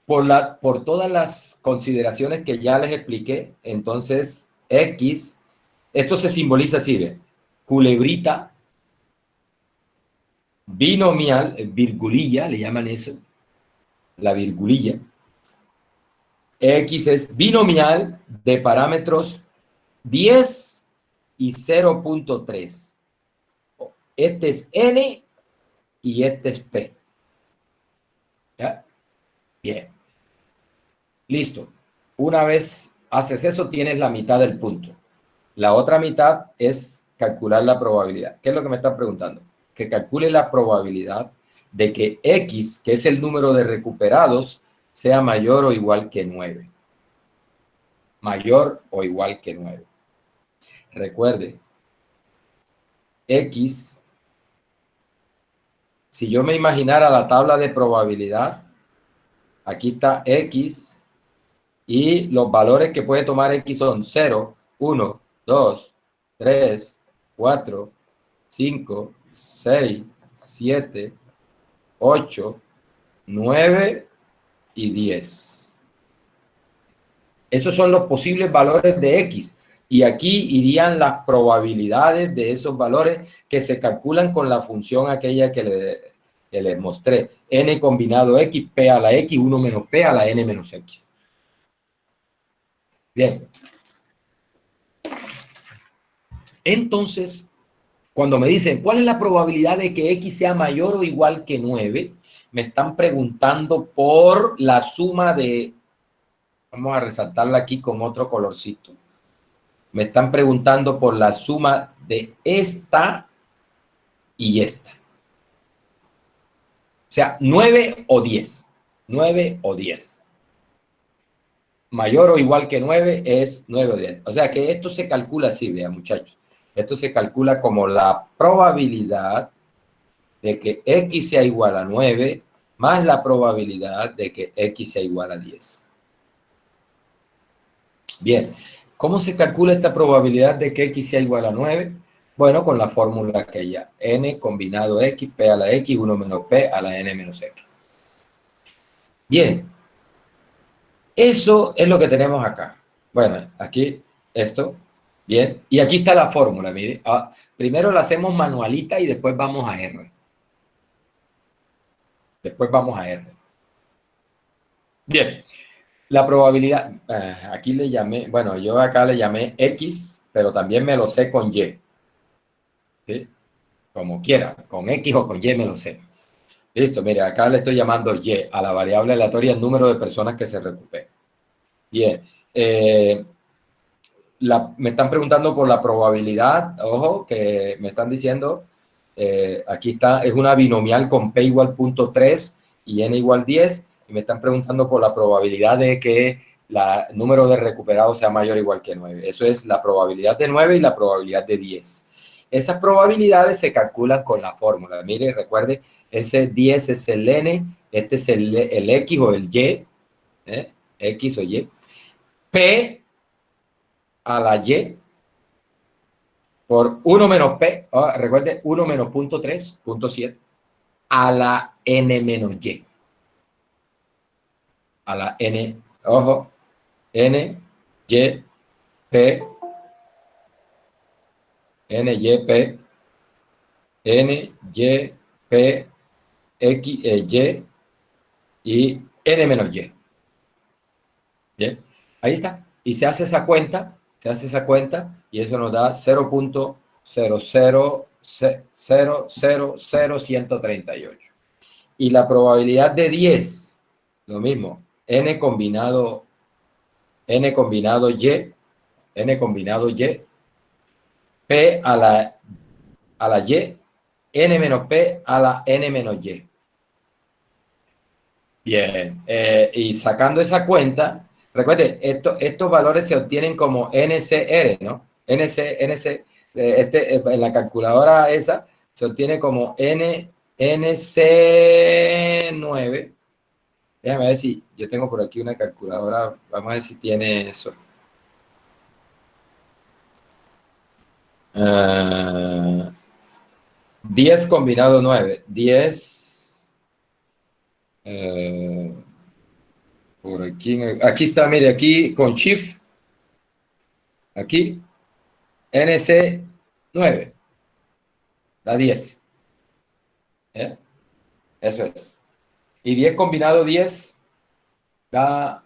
Por todas las consideraciones que ya les expliqué, entonces X, esto se simboliza así, ¿ve? Culebrita, binomial, virgulilla, le llaman eso, la virgulilla. X es binomial de parámetros 10 y 0.3. Este es N y este es P. ¿Ya? Bien. Listo. Una vez haces eso, tienes la mitad del punto. La otra mitad es calcular la probabilidad. ¿Qué es lo que me están preguntando? Que calcule la probabilidad de que X, que es el número de recuperados, sea mayor o igual que 9. Mayor o igual que 9. Recuerde, X, si yo me imaginara la tabla de probabilidad, aquí está X y los valores que puede tomar X son 0, 1, 2, 3, 4, 5, 6, 7, 8, 9 y 10. Esos son los posibles valores de X. Y aquí irían las probabilidades de esos valores que se calculan con la función aquella que les mostré. N combinado X, P a la X, 1 menos P a la N menos X. Bien. Entonces, cuando me dicen, ¿cuál es la probabilidad de que X sea mayor o igual que 9? Me están preguntando por la suma de... Vamos a resaltarla aquí con otro colorcito. Me están preguntando por la suma de esta y esta. O sea, 9 o 10. 9 o 10. Mayor o igual que 9 es 9 o 10. O sea que esto se calcula así, vean muchachos. Esto se calcula como la probabilidad de que X sea igual a 9 más la probabilidad de que X sea igual a 10. Bien, ¿cómo se calcula esta probabilidad de que X sea igual a 9? Bueno, con la fórmula aquella, N combinado X, P a la X, 1 menos P a la N menos X. Bien, eso es lo que tenemos acá. Bueno, aquí esto, bien, y aquí está la fórmula, mire. Primero la hacemos manualita y después vamos a R. Después vamos a R. Bien, la probabilidad, aquí le llamé, bueno, yo acá le llamé X, pero también me lo sé con Y. ¿Sí? Como quiera, con X o con Y me lo sé. Listo, mire, acá le estoy llamando Y a la variable aleatoria el número de personas que se recuperen. Bien, me están preguntando por la probabilidad, ojo, que me están diciendo, aquí está, es una binomial con P igual 0.3 y N igual 10, y me están preguntando por la probabilidad de que el número de recuperados sea mayor o igual que 9. Eso es la probabilidad de 9 y la probabilidad de 10. Esas probabilidades se calculan con la fórmula. Mire, recuerde, ese 10 es el N, este es el X o el Y, X o Y. P a la Y por 1 menos P, recuerde, 1 menos 0.3, 0.7, a la N menos Y. A la N, ojo, N, Y, P, N, Y, P, N, Y, P, X, Y y N menos Y. Bien, ahí está. Y se hace esa cuenta y eso nos da 0.000000138. Y la probabilidad de 10, lo mismo, N combinado Y, N combinado Y, P a la Y, N menos P a la N menos Y. Bien, y sacando esa cuenta, recuerde, estos valores se obtienen como NCR, ¿no? NC, en la calculadora esa se obtiene como NC9. Déjame ver si yo tengo por aquí una calculadora, vamos a ver si tiene eso. 10 combinado 9, 10... por aquí está, mire, aquí con Shift, aquí, NC9, da 10. Eso es. Y 10 combinado 10 da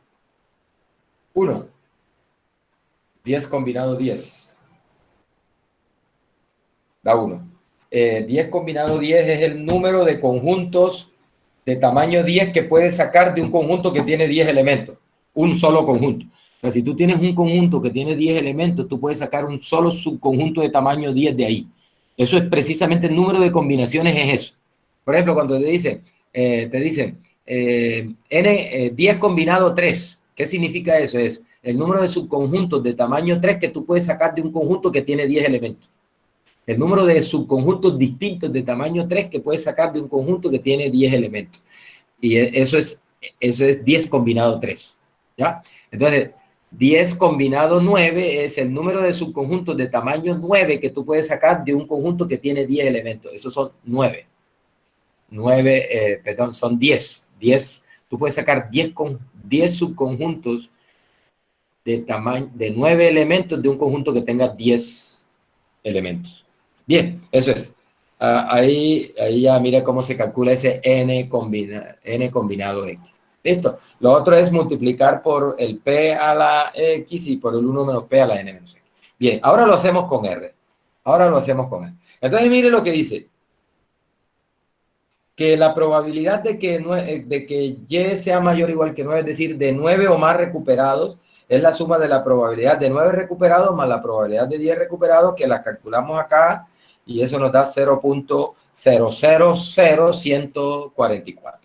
1. 10 combinado 10 da 1. 10 combinado 10 es el número de conjuntos de tamaño 10 que puedes sacar de un conjunto que tiene 10 elementos. Un solo conjunto. O sea, si tú tienes un conjunto que tiene 10 elementos, tú puedes sacar un solo subconjunto de tamaño 10 de ahí. Eso es precisamente el número de combinaciones, es eso. Por ejemplo, cuando te dicen 10 combinado 3, ¿qué significa eso? Es el número de subconjuntos de tamaño 3 que tú puedes sacar de un conjunto que tiene 10 elementos. El número de subconjuntos distintos de tamaño 3 que puedes sacar de un conjunto que tiene 10 elementos. Y eso es 10 combinado 3. ¿Ya? Entonces, 10 combinado 9 es el número de subconjuntos de tamaño 9 que tú puedes sacar de un conjunto que tiene 10 elementos. Esos son 9. 9, perdón, son 10. 10. Tú puedes sacar 10 subconjuntos de tamaño de 9 elementos de un conjunto que tenga 10 elementos. Bien, eso es. Ahí ya mira cómo se calcula ese n combinado x. Listo. Lo otro es multiplicar por el p a la x y por el 1 menos p a la n menos x. Bien, ahora lo hacemos con r. Ahora lo hacemos con r. Entonces mire lo que dice. Que la probabilidad de que y sea mayor o igual que 9, es decir, de 9 o más recuperados, es la suma de la probabilidad de 9 recuperados más la probabilidad de 10 recuperados, que la calculamos acá, y eso nos da 0.000144.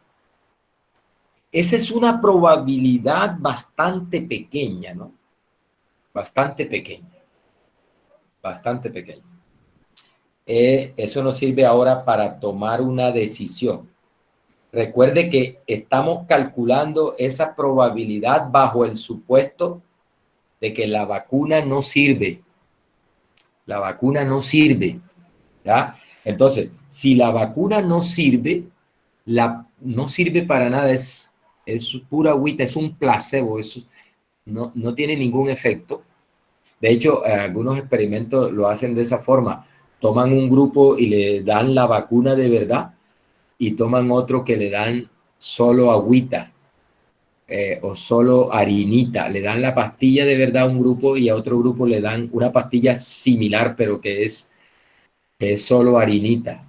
Esa es una probabilidad bastante pequeña, ¿no? Bastante pequeña. Bastante pequeña. Eso nos sirve ahora para tomar una decisión. Recuerde que estamos calculando esa probabilidad bajo el supuesto de que la vacuna no sirve. La vacuna no sirve. ¿Ya? Entonces, si la vacuna no sirve, no sirve para nada, es pura agüita, es un placebo, no tiene ningún efecto. De hecho, algunos experimentos lo hacen de esa forma. Toman un grupo y le dan la vacuna de verdad y toman otro que le dan solo agüita o solo harinita. Le dan la pastilla de verdad a un grupo y a otro grupo le dan una pastilla similar, pero que es solo harinita.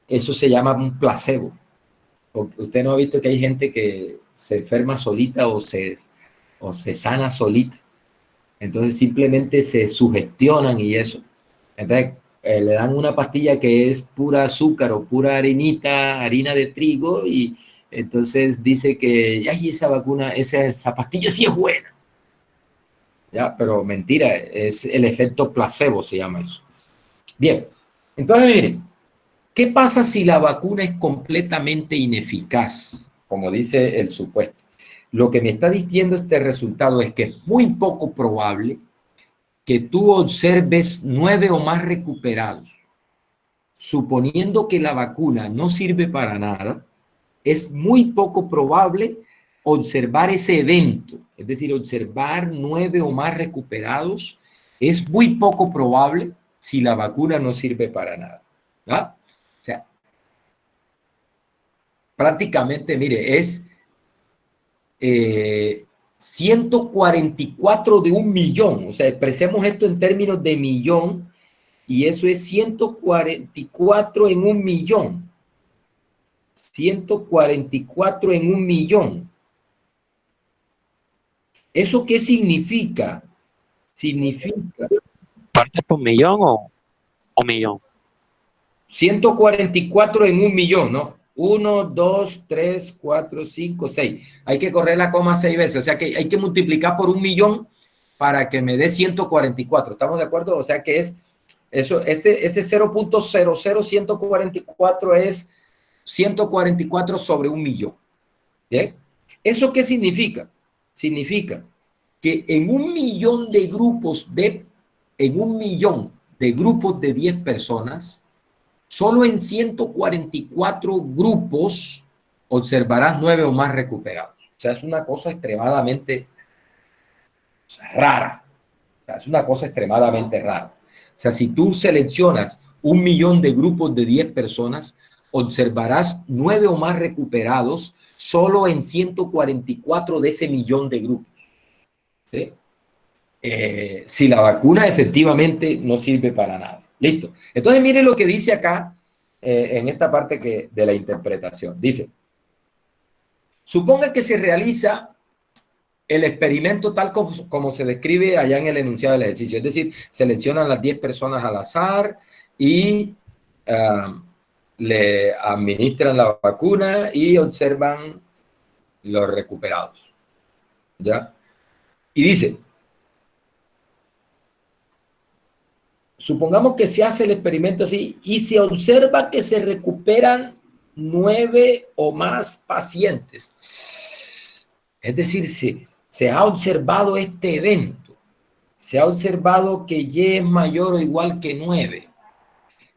Eso se llama un placebo. Usted no ha visto que hay gente que se enferma solita o se sana solita. Entonces simplemente se sugestionan y eso. Entonces le dan una pastilla que es pura azúcar o pura harina de trigo, y entonces dice que ay, esa vacuna, esa pastilla sí es buena. Ya, pero mentira, es el efecto placebo, se llama eso. Bien, entonces miren, ¿qué pasa si la vacuna es completamente ineficaz? Como dice el supuesto. Lo que me está diciendo este resultado es que es muy poco probable que tú observes 9 o más recuperados. Suponiendo que la vacuna no sirve para nada, es muy poco probable observar ese evento, es decir, observar 9 o más recuperados, es muy poco probable si la vacuna no sirve para nada. ¿Ah? O sea, prácticamente, mire, es 144 de 1.000.000. O sea, expresemos esto en términos de millón, y eso es 144 en 1.000.000. 144 en 1.000.000. ¿Eso qué significa? Significa
¿Partes por millón o millón?
144 en 1.000.000, ¿no? 1, 2, 3, 4, 5, 6. Hay que correr la coma 6 veces. O sea que hay que multiplicar por 1.000.000 para que me dé 144. ¿Estamos de acuerdo? O sea que es eso, ese 0.00144 es 144 sobre 1.000.000. ¿Bien? ¿Eso qué significa? Significa que en 1.000.000 de grupos en 1.000.000 de grupos de 10 personas, solo en 144 grupos observarás 9 o más recuperados. O sea, es una cosa extremadamente rara. O sea, es una cosa extremadamente rara. O sea, si tú seleccionas 1.000.000 de grupos de 10 personas, observarás 9 o más recuperados solo en 144 de ese millón de grupos. ¿Sí? Si la vacuna efectivamente no sirve para nada. Listo. Entonces, mire lo que dice acá en esta parte de la interpretación. Dice, suponga que se realiza El experimento tal como se describe allá en el enunciado del ejercicio, es decir, seleccionan las 10 personas al azar y le administran la vacuna y observan los recuperados. ¿Ya? Y dice, supongamos que se hace el experimento así y se observa que se recuperan 9 o más pacientes. Es decir, se ha observado este evento. Se ha observado que Y es mayor o igual que 9.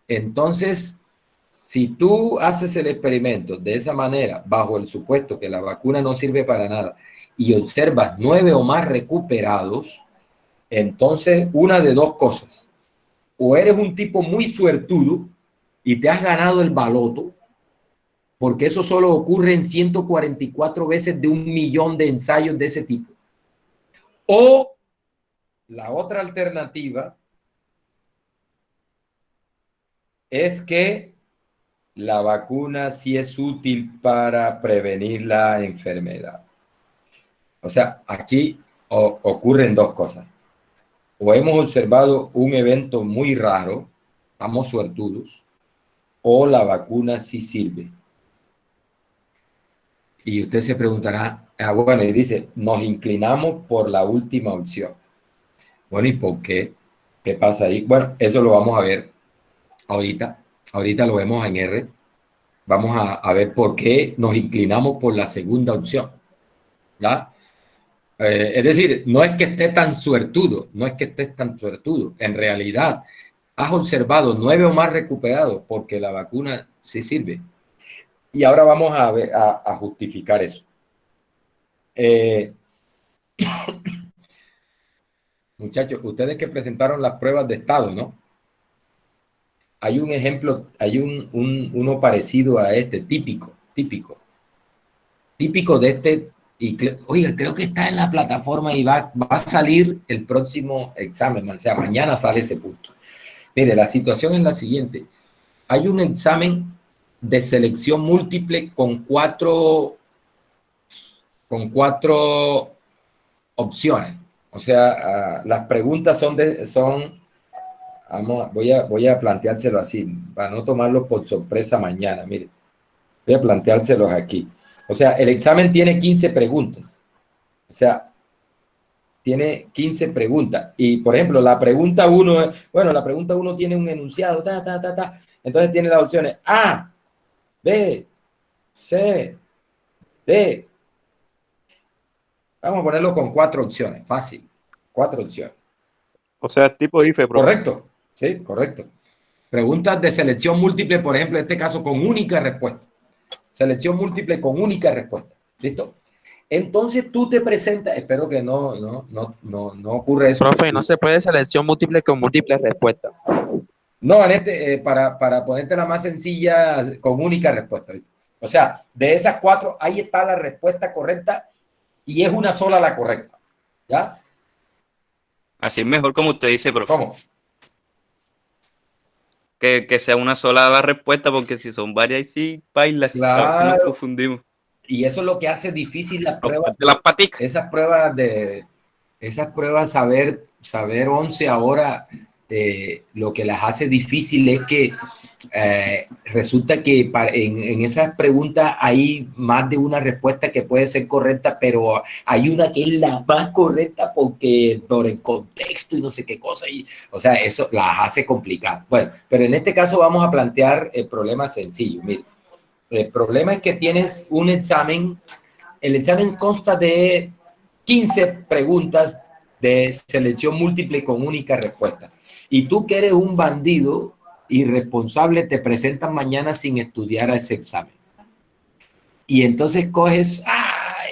Entonces, si tú haces el experimento de esa manera, bajo el supuesto que la vacuna no sirve para nada, y observas 9 o más recuperados, entonces una de dos cosas. O eres un tipo muy suertudo y te has ganado el baloto, porque eso solo ocurre en 144 veces de 1.000.000 de ensayos de ese tipo. O la otra alternativa es que la vacuna sí es útil para prevenir la enfermedad. O sea, aquí ocurren dos cosas. O hemos observado un evento muy raro, estamos suertudos, o la vacuna sí sirve. Y usted se preguntará, bueno, y dice, nos inclinamos por la última opción. Bueno, ¿y por qué? ¿Qué pasa ahí? Bueno, eso lo vamos a ver ahorita. Ahorita lo vemos en R. Vamos a ver por qué nos inclinamos por la segunda opción. ¿Ya? Es decir, no es que esté tan suertudo, no es que estés tan suertudo. En realidad, has observado 9 o más recuperados porque la vacuna sí sirve. Y ahora vamos a ver, a justificar eso. Muchachos, ustedes que presentaron las pruebas de estado, ¿no? Hay un ejemplo, hay uno parecido a este, típico de este, y oiga, creo que está en la plataforma y va a salir el próximo examen, o sea, mañana sale ese punto. Mire, la situación es la siguiente. Hay un examen de selección múltiple con cuatro opciones. O sea, las preguntas voy a planteárselo así, para no tomarlo por sorpresa mañana. Mire, voy a planteárselos aquí. O sea, el examen tiene 15 preguntas. O sea, tiene 15 preguntas. Y, por ejemplo, la pregunta 1, la pregunta 1 tiene un enunciado, Entonces tiene las opciones A, B, C, D. Vamos a ponerlo con 4 opciones, fácil. 4 opciones.
O sea, tipo IFE, profe.
Correcto, sí, correcto. Preguntas de selección múltiple, por ejemplo, en este caso con única respuesta. Selección múltiple con única respuesta. ¿Listo? Entonces tú te presentas, espero que no ocurre eso.
Profe, no se puede selección múltiple con múltiples respuestas.
No, para ponerte la más sencilla, con única respuesta. ¿Viste? O sea, de esas 4, ahí está la respuesta correcta y es una sola la correcta. ¿Ya?
Así es mejor, como usted dice, profe.
¿Cómo?
Que sea una sola la respuesta, porque si son varias, sí, bailas.
Claro.
A veces nos confundimos.
Y eso es lo que hace difícil las pruebas.
De las paticas.
Esas pruebas, saber 11 ahora, lo que las hace difícil es que resulta que en esas preguntas hay más de una respuesta que puede ser correcta, pero hay una que es la más correcta porque por el contexto y no sé qué cosa. O sea, eso las hace complicadas. Bueno, pero en este caso vamos a plantear el problema sencillo. Mire, el problema es que tienes un examen. El examen consta de 15 preguntas de selección múltiple con única respuesta. Y tú que eres un bandido irresponsable, te presentas mañana sin estudiar a ese examen. Y entonces coges,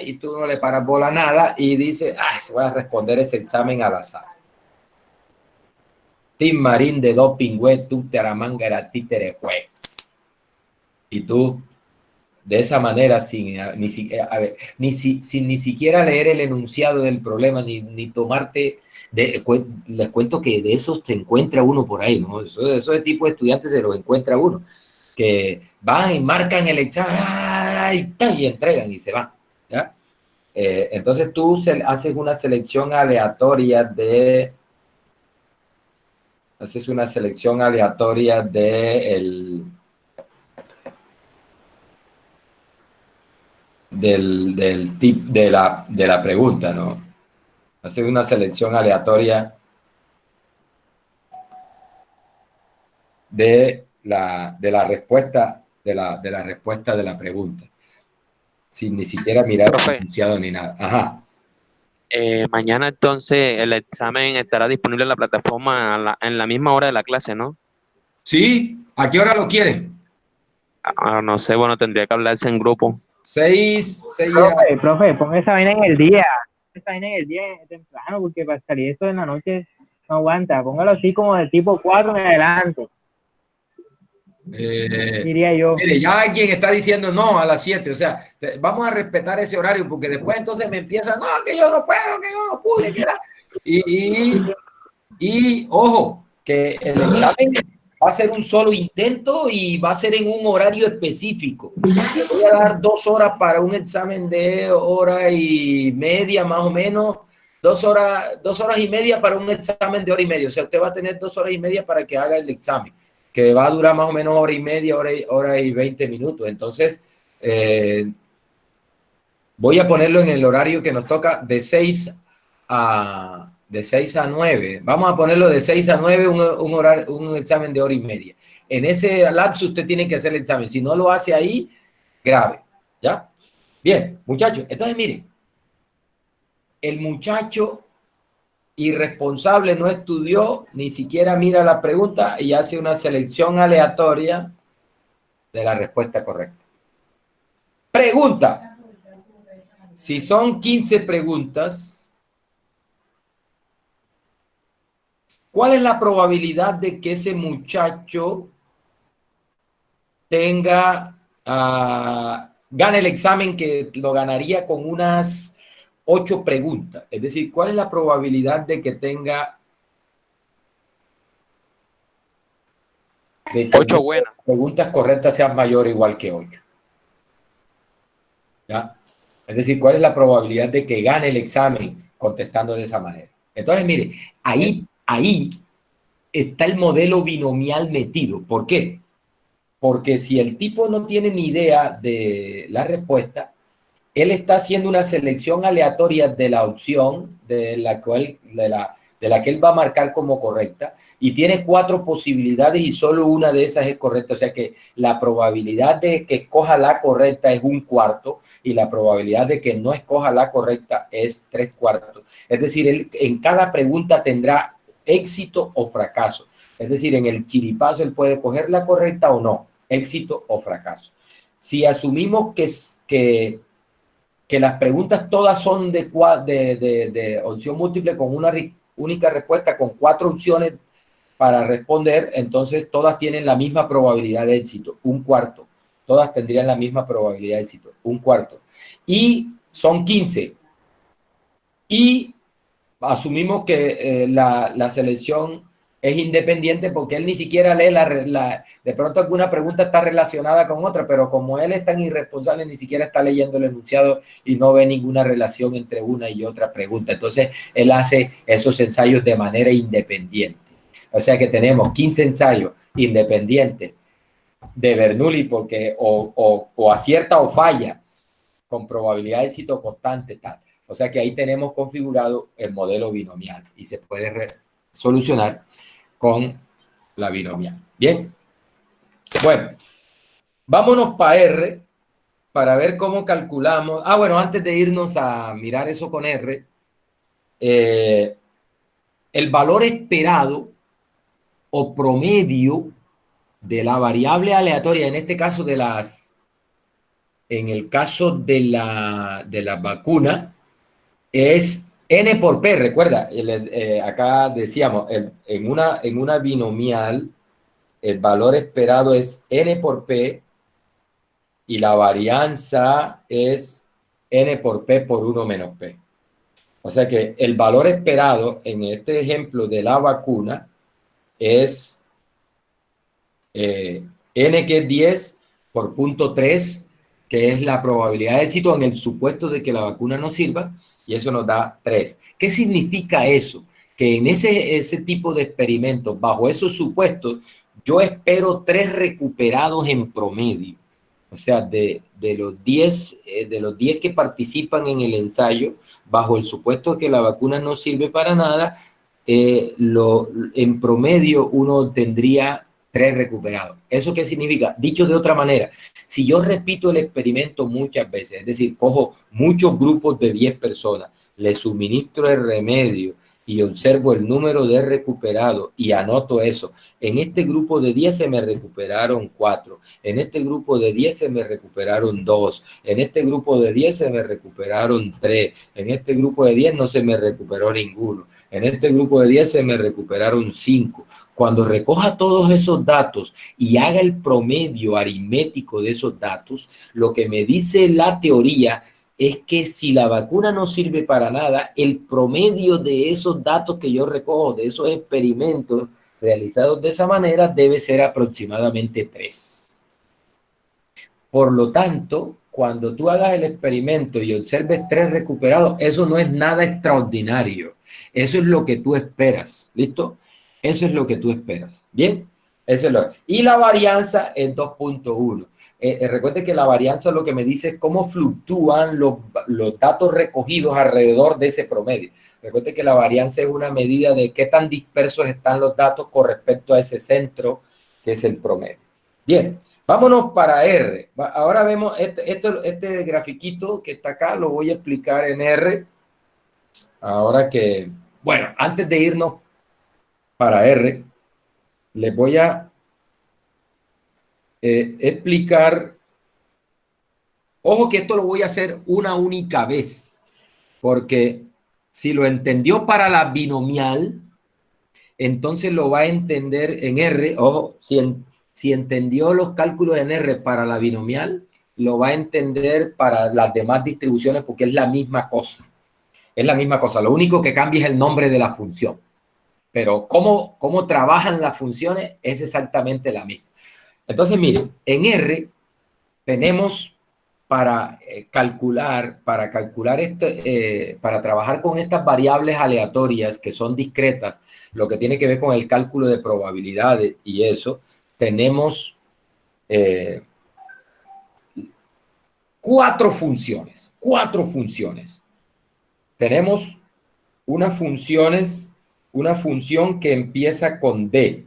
y tú no le paras bola a nada y dices, se voy a responder ese examen al azar. Tim Marín de doping, tú te aramanga era títere, juez. Y tú, de esa manera, sin ni siquiera leer el enunciado del problema, ni tomarte, les cuento que de esos te encuentra uno por ahí, ¿no? Esos tipo de estudiantes se los encuentra uno, que van y marcan el examen, y entregan y se van, ¿ya? Entonces tú haces una selección aleatoria de del tip de la pregunta, ¿no? Hacer una selección aleatoria de la respuesta de la respuesta de la pregunta, sin ni siquiera mirar el
Profe,
enunciado ni nada. Ajá.
mañana entonces el examen estará disponible en la plataforma en la misma hora de la clase, ¿no?
¿Sí? ¿A qué hora lo quieren?
No sé, bueno, tendría que hablarse en grupo.
6
Profe, ponga esa vaina en el día. Esa vaina en el día temprano, porque para salir esto en la noche no aguanta. Póngalo así como de tipo 4 en adelante, diría yo.
Mire, ya hay quien está diciendo no a las 7, o sea, vamos a respetar ese horario porque después entonces me empiezan, no, que yo no puedo, que yo no pude, que era. Y ojo, que el examen va a ser un solo intento y va a ser en un horario específico. Le voy a dar 2 horas para un examen de hora y media, más o menos. 2 horas y media para un examen de hora y media. O sea, usted va a tener 2 horas y media para que haga el examen, que va a durar más o menos hora y media, hora y 20 minutos. Entonces, voy a ponerlo en el horario que nos toca de 6 a 9. Vamos a ponerlo de 6 a 9, un examen de hora y media. En ese lapso usted tiene que hacer el examen. Si no lo hace ahí, grave. ¿Ya? Bien, muchachos. Entonces, miren, el muchacho irresponsable no estudió, ni siquiera mira la pregunta y hace una selección aleatoria de la respuesta correcta. Pregunta. Si son 15 preguntas, ¿cuál es la probabilidad de que ese muchacho gane el examen, que lo ganaría con unas 8 preguntas? Es decir, ¿cuál es la probabilidad de que tenga
8 buenas.
preguntas correctas sean mayor o igual que 8? ¿Ya? Es decir, ¿cuál es la probabilidad de que gane el examen contestando de esa manera? Entonces, mire, ahí está el modelo binomial metido. ¿Por qué? Porque si el tipo no tiene ni idea de la respuesta, él está haciendo una selección aleatoria de la opción de la que él va a marcar como correcta, y tiene 4 posibilidades y solo una de esas es correcta. O sea que la probabilidad de que escoja la correcta es 1/4 y la probabilidad de que no escoja la correcta es 3/4. Es decir, él en cada pregunta tendrá éxito o fracaso. Es decir, en el chiripazo él puede coger la correcta o no, éxito o fracaso. Si asumimos que las preguntas todas son de opción múltiple con una única respuesta, con 4 opciones para responder, entonces todas tienen la misma probabilidad de éxito, 1/4. Todas tendrían la misma probabilidad de éxito, 1/4. Y son 15. Y asumimos que la selección es independiente porque él ni siquiera lee de pronto alguna pregunta está relacionada con otra, pero como él es tan irresponsable, ni siquiera está leyendo el enunciado y no ve ninguna relación entre una y otra pregunta. Entonces, él hace esos ensayos de manera independiente. O sea que tenemos 15 ensayos independientes de Bernoulli porque o acierta o falla con probabilidad de éxito constante, tal. O sea que ahí tenemos configurado el modelo binomial y se puede solucionar con la binomial. Bien. Bueno, vámonos para R para ver cómo calculamos. Bueno, antes de irnos a mirar eso con R, el valor esperado o promedio de la variable aleatoria, en este caso en el caso de la vacuna, es N por P. Recuerda, acá decíamos, en una binomial, el valor esperado es N por P y la varianza es N por P por 1 menos P. O sea que el valor esperado en este ejemplo de la vacuna es N, que es 10 por 0.3 que es la probabilidad de éxito en el supuesto de que la vacuna no sirva, y eso nos da 3. ¿Qué significa eso? Que en ese tipo de experimentos, bajo esos supuestos, yo espero 3 recuperados en promedio. O sea, de los 10 que participan en el ensayo, bajo el supuesto de que la vacuna no sirve para nada, en promedio uno tendría 3 recuperados. ¿Eso qué significa? Dicho de otra manera, si yo repito el experimento muchas veces, es decir, cojo muchos grupos de 10 personas, les suministro el remedio y observo el número de recuperados y anoto eso. En este grupo de 10 se me recuperaron 4, en este grupo de 10 se me recuperaron 2, en este grupo de 10 se me recuperaron 3, en este grupo de 10 no se me recuperó ninguno, en este grupo de 10 se me recuperaron 5. Cuando recoja todos esos datos y haga el promedio aritmético de esos datos, lo que me dice la teoría es que si la vacuna no sirve para nada, el promedio de esos datos que yo recojo, de esos experimentos realizados de esa manera, debe ser aproximadamente 3. Por lo tanto, cuando tú hagas el experimento y observes 3 recuperados, eso no es nada extraordinario. Eso es lo que tú esperas. ¿Listo? Eso es lo que tú esperas. ¿Bien? Eso es y la varianza es 2.1. Recuerde que la varianza lo que me dice es cómo fluctúan los datos recogidos alrededor de ese promedio. Recuerde que la varianza es una medida de qué tan dispersos están los datos con respecto a ese centro que es el promedio. Bien, vámonos para R. Ahora vemos este grafiquito que está acá, lo voy a explicar en R. Ahora que, bueno, antes de irnos para R, les voy a explicar. Ojo que esto lo voy a hacer una única vez, porque si lo entendió para la binomial, entonces lo va a entender en R. Ojo, si entendió los cálculos en R para la binomial, lo va a entender para las demás distribuciones, porque es la misma cosa. Es la misma cosa. Lo único que cambia es el nombre de la función. Pero cómo trabajan las funciones es exactamente la misma. Entonces, miren, en R tenemos para trabajar con estas variables aleatorias que son discretas, lo que tiene que ver con el cálculo de probabilidades y eso, tenemos 4 funciones. Tenemos una función que empieza con D.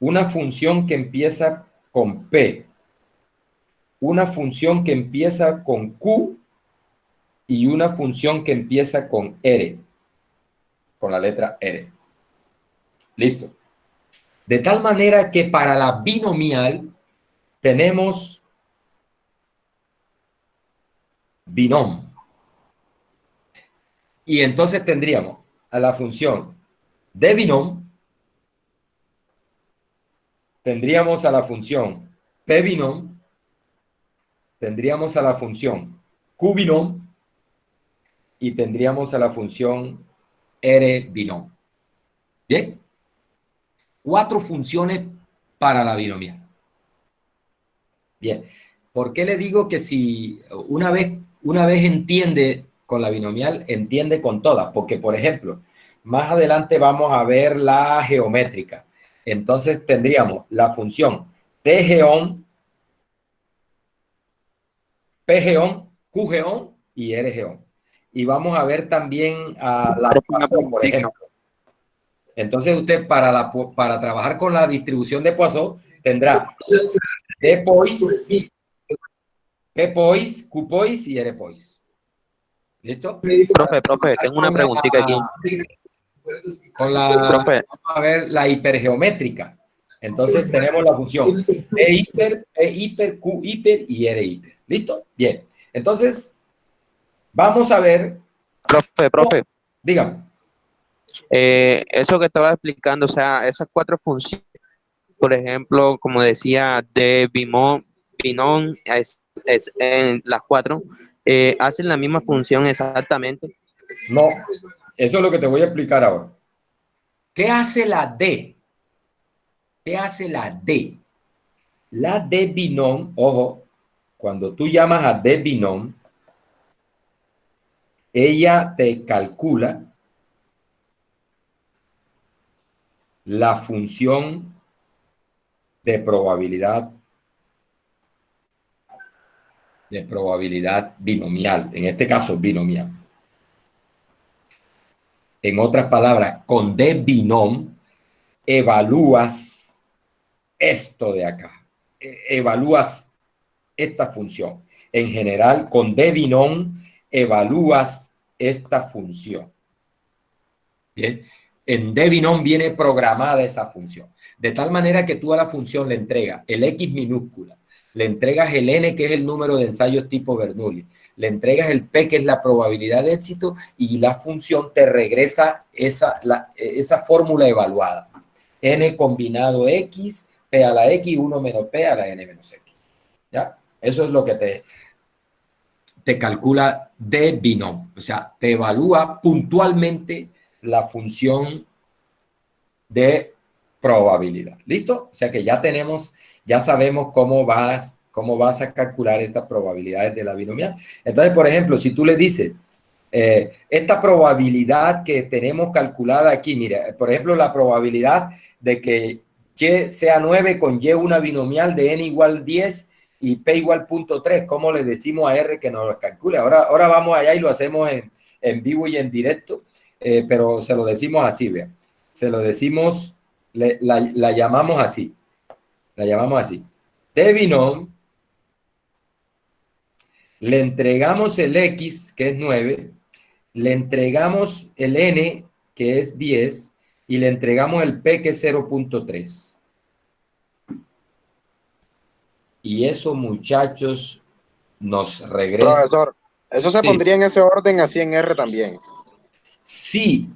Una función que empieza con P. Una función que empieza con Q. Y una función que empieza con R. Con la letra R. Listo. De tal manera que para la binomial tenemos binom. Y entonces tendríamos a la función de binom, tendríamos a la función p binom, tendríamos a la función q binom y tendríamos a la función r binom. Bien, 4 funciones para la binomial. Bien, ¿por qué le digo que si una vez entiende con la binomial, entiende con todas? Porque, por ejemplo, más adelante vamos a ver la geométrica. Entonces tendríamos la función t geón, p geón, q geón y r geón. Y vamos a ver también a la Poisson, por ejemplo. Entonces usted para trabajar con la distribución de Poisson tendrá d pois, p pois, q pois y r pois. ¿Listo?
Profe, tengo una preguntita aquí.
Vamos a ver la hipergeométrica. Entonces tenemos la función D hiper, P hiper, Q hiper y R hiper. ¿Listo? Bien. Entonces, vamos a ver.
Profe.
Dígame.
Eso que estaba explicando, o sea, esas 4 funciones, por ejemplo, como decía, de binom, es en las 4, hacen la misma función exactamente.
No, eso es lo que te voy a explicar ahora. ¿Qué hace la D? ¿Qué hace la D? La de binom, ojo, cuando tú llamas a de binom, ella te calcula la función de probabilidad binomial, en este caso binomial. En otras palabras, con de binom evalúas esto de acá, evalúas esta función. En general, con de binom evalúas esta función. Bien, en de binom viene programada esa función, de tal manera que tú a la función le entregas el x minúscula, le entregas el n, que es el número de ensayos tipo Bernoulli, le entregas el p, que es la probabilidad de éxito, y la función te regresa esa fórmula evaluada. N combinado x, p a la x, 1 menos p a la n menos x. ¿Ya? Eso es lo que te calcula de binom. O sea, te evalúa puntualmente la función de probabilidad. ¿Listo? O sea que ya sabemos cómo vas a calcular estas probabilidades de la binomial. Entonces, por ejemplo, si tú le dices, esta probabilidad que tenemos calculada aquí, mira, por ejemplo, la probabilidad de que y sea 9 con y una binomial de n igual 10 y p igual 0.3, ¿cómo le decimos a R que nos lo calcule? Ahora vamos allá y lo hacemos en vivo y en directo, pero se lo decimos así, vean. Se lo decimos, la llamamos así. La llamamos así. De binom, le entregamos el x, que es 9, le entregamos el n, que es 10, y le entregamos el p, que es 0.3. Y eso, muchachos, nos regresa.
Profesor, eso se
Sí.
pondría en ese orden así en R también.
Sí,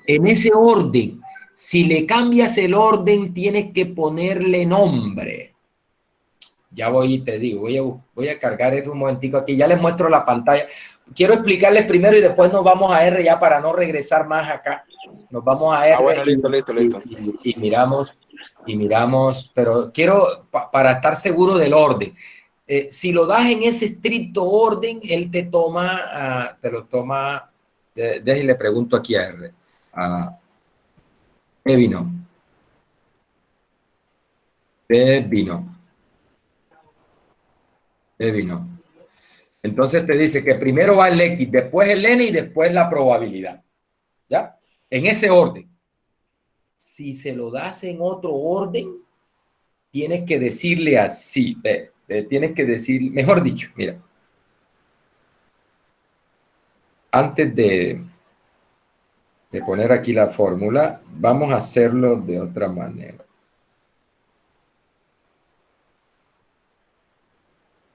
en ese orden. Si le cambias el orden, tienes que ponerle nombre. Ya voy y te digo, voy a cargar un momentico aquí, ya les muestro la pantalla. Quiero explicarles primero y después nos vamos a R ya para no regresar más acá. Nos vamos a R
Bueno, listo.
y miramos, pero quiero para estar seguro del orden. Si lo das en ese estricto orden, él te lo toma, déjenle pregunto aquí a R. De vino. Entonces te dice que primero va el X, después el N y después la probabilidad. ¿Ya? En ese orden. Si se lo das en otro orden, tienes que decirle así. Tienes que decir, mejor dicho, mira. Antes de poner aquí la fórmula, vamos a hacerlo de otra manera.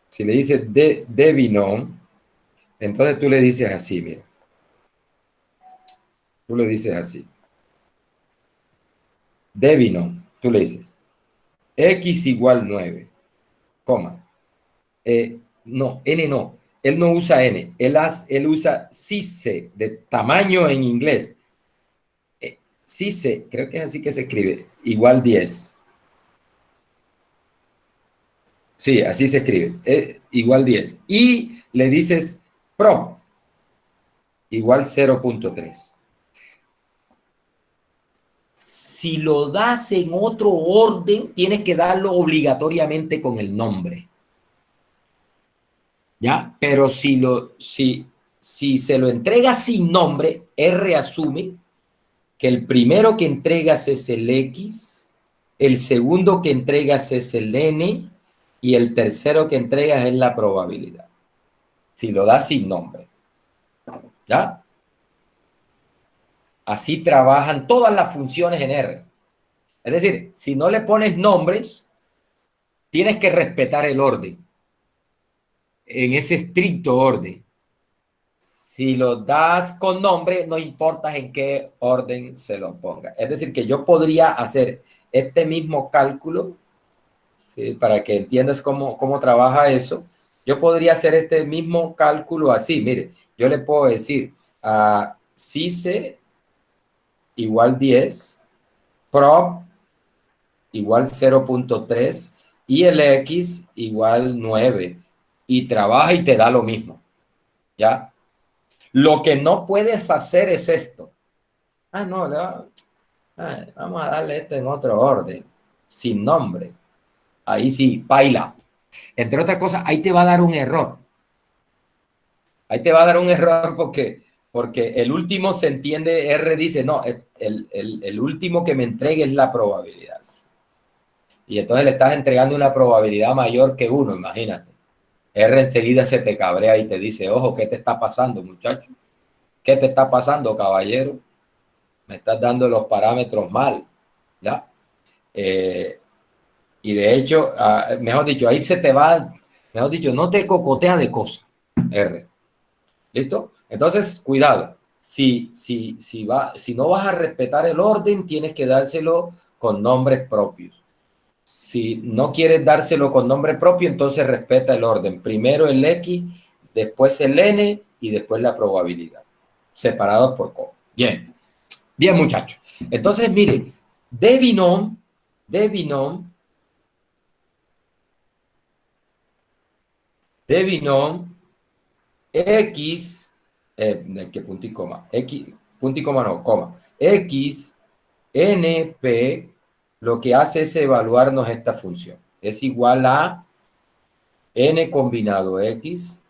Si le dices de binom, entonces tú le dices así, mira. Tú le dices así. De binom, tú le dices x igual 9, coma. No, n no. Él no usa n. Él usa size, de tamaño en inglés. Size, creo que es así que se escribe, igual 10. Sí, así se escribe, igual 10. Y le dices prob, igual 0.3. Si lo das en otro orden, tienes que darlo obligatoriamente con el nombre. ¿Ya? Pero si se lo entregas sin nombre, R asume que el primero que entregas es el X, el segundo que entregas es el N y el tercero que entregas es la probabilidad. Si lo das sin nombre. ¿Ya? Así trabajan todas las funciones en R. Es decir, si no le pones nombres, tienes que respetar el orden. En ese estricto orden. Si lo das con nombre, no importa en qué orden se lo ponga. Es decir, que yo podría hacer este mismo cálculo, ¿sí? Para que entiendas cómo trabaja eso. Yo podría hacer este mismo cálculo así. Mire, yo le puedo decir sice igual 10, prob igual 0.3 y el X igual 9 y trabaja y te da lo mismo, ¿ya? Lo que no puedes hacer es esto. No, vamos a darle esto en otro orden, sin nombre. Ahí sí, paila. Entre otras cosas, ahí te va a dar un error. Ahí te va a dar un error porque el último se entiende, R dice, no, el último que me entregue es la probabilidad. Y entonces le estás entregando una probabilidad mayor que 1, imagínate. R enseguida se te cabrea y te dice, ojo, ¿qué te está pasando, muchacho? ¿Qué te está pasando, caballero? Me estás dando los parámetros mal, ¿ya? Y de hecho, mejor dicho, ahí se te va, mejor dicho, no te cocotea de cosas, R. ¿Listo? Entonces, cuidado. Si no vas a respetar el orden, tienes que dárselo con nombres propios. Si no quieres dárselo con nombre propio, entonces respeta el orden. Primero el X, después el N y después la probabilidad. Separados por coma. Bien. Bien, muchachos. Entonces, miren, de binom, X, que punto y coma, X, punto y coma no, coma, X, N, P, lo que hace es evaluarnos esta función. Es igual a N combinado X,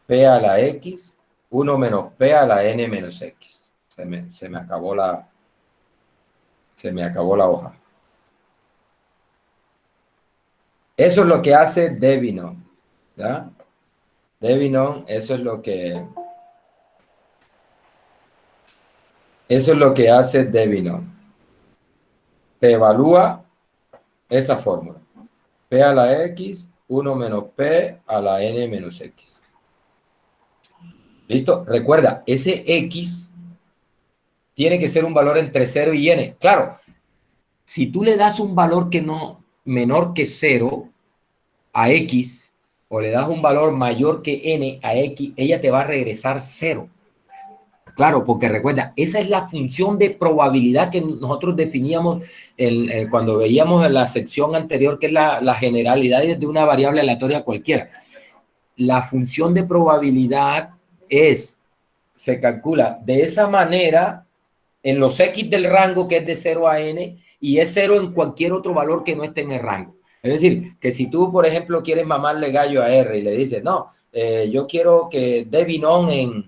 P a la X, 1 menos P a la N menos X. Se me acabó la hoja. Eso es lo que hace de binom, ¿ya? De binom, eso es lo que hace de binom. Te evalúa esa fórmula. P a la X, 1 menos P a la N menos X. ¿Listo? Recuerda, ese X tiene que ser un valor entre 0 y N. Claro, si tú le das un valor que no menor que 0 a X o le das un valor mayor que N a X, ella te va a regresar 0. Claro, porque recuerda, esa es la función de probabilidad que nosotros definíamos cuando veíamos en la sección anterior, que es la generalidad de una variable aleatoria cualquiera. La función de probabilidad se calcula de esa manera en los X del rango, que es de 0 a N, y es 0 en cualquier otro valor que no esté en el rango. Es decir, que si tú, por ejemplo, quieres mamarle gallo a R y le dices, no, yo quiero que dé binom en...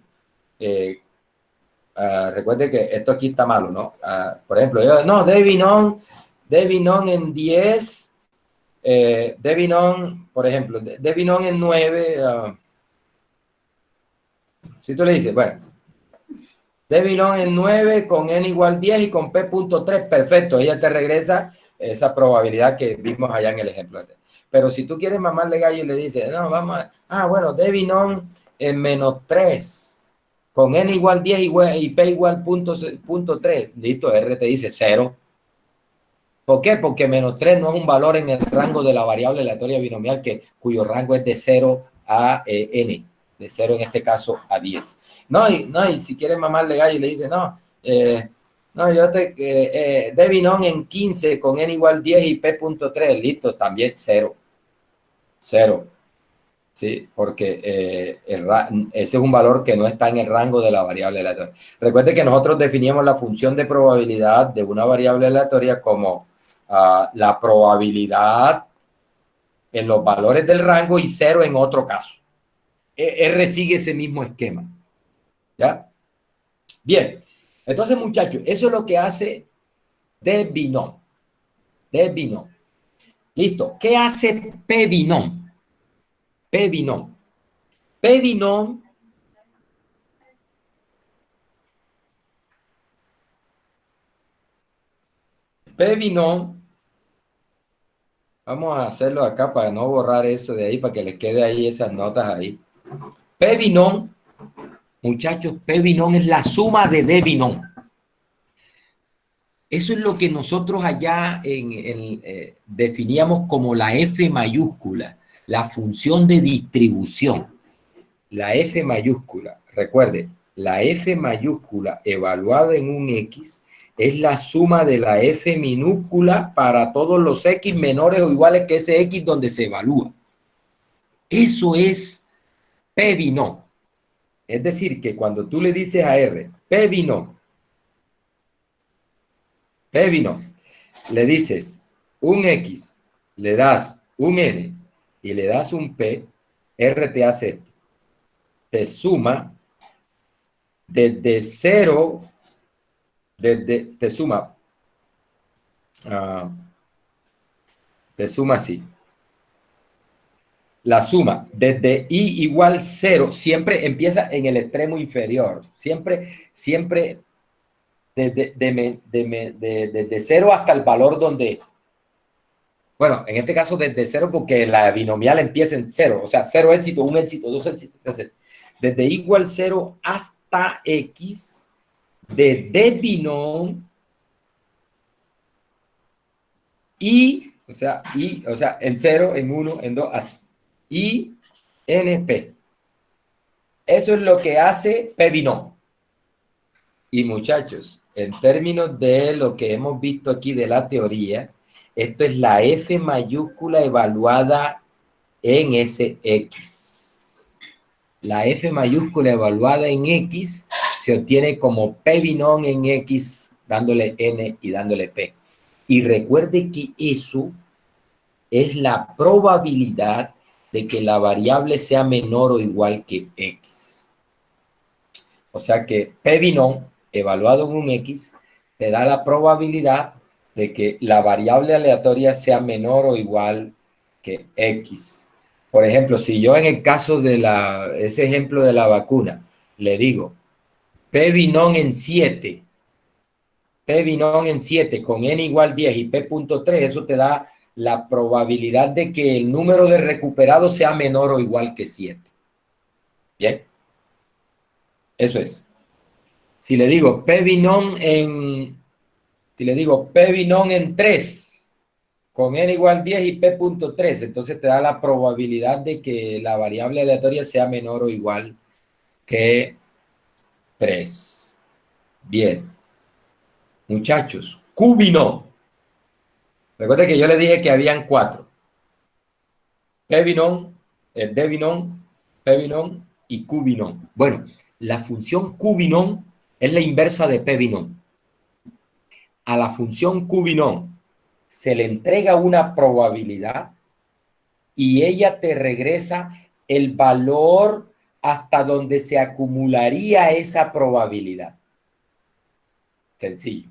recuerde que esto aquí está malo, ¿no? Por ejemplo, de binom en 10, de binom, por ejemplo, de binom en 9. Si tú le dices, bueno, de binom en 9 con n igual 10 y con p.3, perfecto, ella te regresa esa probabilidad que vimos allá en el ejemplo. Pero si tú quieres mamarle gallo y le dices, no, vamos bueno, de binom en menos 3 con n igual 10 y p igual punto 3, listo, R te dice 0. ¿Por qué? Porque menos 3 no es un valor en el rango de la variable aleatoria binomial cuyo rango es de 0 a n, de 0 en este caso a 10. Y si quieres mamarle gallo y le dice, de binom en 15 con n igual 10 y p.3, listo, también 0. 0. Sí, porque ese es un valor que no está en el rango de la variable aleatoria. Recuerde que nosotros definíamos la función de probabilidad de una variable aleatoria como la probabilidad en los valores del rango y 0 en otro caso. R sigue ese mismo esquema. ¿Ya? Bien. Entonces, muchachos, eso es lo que hace de binom. De binom. Listo. ¿Qué hace P binom? P binom. P binom vamos a hacerlo acá para no borrar eso de ahí, para que les quede ahí esas notas ahí. P binom, muchachos, P binom es la suma de D binom. Eso es lo que nosotros allá definíamos como la F mayúscula, la función de distribución. La F mayúscula, recuerde, la F mayúscula evaluada en un X es la suma de la f minúscula para todos los x menores o iguales que ese x donde se evalúa. Eso es P binom. Es decir, que cuando tú le dices a R, P binom, le dices un X, le das un N y le das un P, R te hace esto. Te suma desde cero, te suma así. La suma desde i igual 0 siempre empieza en el extremo inferior. Siempre desde 0 hasta el valor donde... Bueno, en este caso desde 0 porque la binomial empieza en 0. O sea, 0 éxito, 1 éxito, 2 éxitos. Entonces, desde i igual 0 hasta x de d binom y, o sea, en 0, en 1, en 2, y NP. Eso es lo que hace P binom. Y muchachos, en términos de lo que hemos visto aquí de la teoría, esto es la F mayúscula evaluada en ese X. La F mayúscula evaluada en X se obtiene como P binom en X, dándole N y dándole P. Y recuerde que eso es la probabilidad de que la variable sea menor o igual que X. O sea que P binom evaluado en un X te da la probabilidad de que la variable aleatoria sea menor o igual que X. Por ejemplo, si yo en el caso de ese ejemplo de la vacuna le digo P binom en 7, con n igual 10 y p.3, eso te da la probabilidad de que el número de recuperados sea menor o igual que 7. ¿Bien? Eso es. Si le digo P binom en 3, con n igual 10 y p.3, entonces te da la probabilidad de que la variable aleatoria sea menor o igual que 3. Bien. Muchachos, Q binom. Recuerda que yo le dije que habían 4. P binom, D binom, P binom y Q binom. Bueno, la función Q binom es la inversa de P binom. A la función Q binom se le entrega una probabilidad y ella te regresa el valor hasta donde se acumularía esa probabilidad. Sencillo.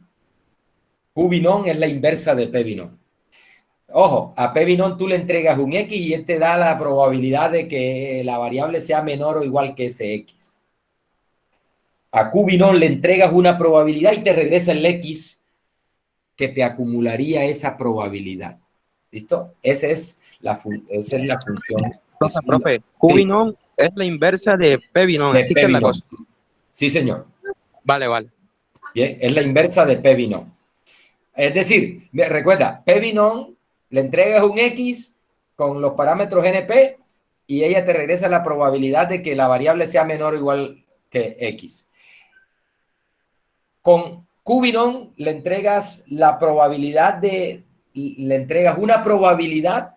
Q binom es la inversa de P binom. Ojo, a P binom tú le entregas un X y él te da la probabilidad de que la variable sea menor o igual que ese X. A Q binom le entregas una probabilidad y te regresa el X que te acumularía esa probabilidad. ¿Listo? Esa es la función.
Profe, Q binom es la inversa de P binom, así que es la cosa.
Sí, señor.
Vale.
Bien, es la inversa de P binom. Es decir, recuerda, P binom le entregas un X con los parámetros NP y ella te regresa la probabilidad de que la variable sea menor o igual que X. Con Q binom le entregas la probabilidad le entregas una probabilidad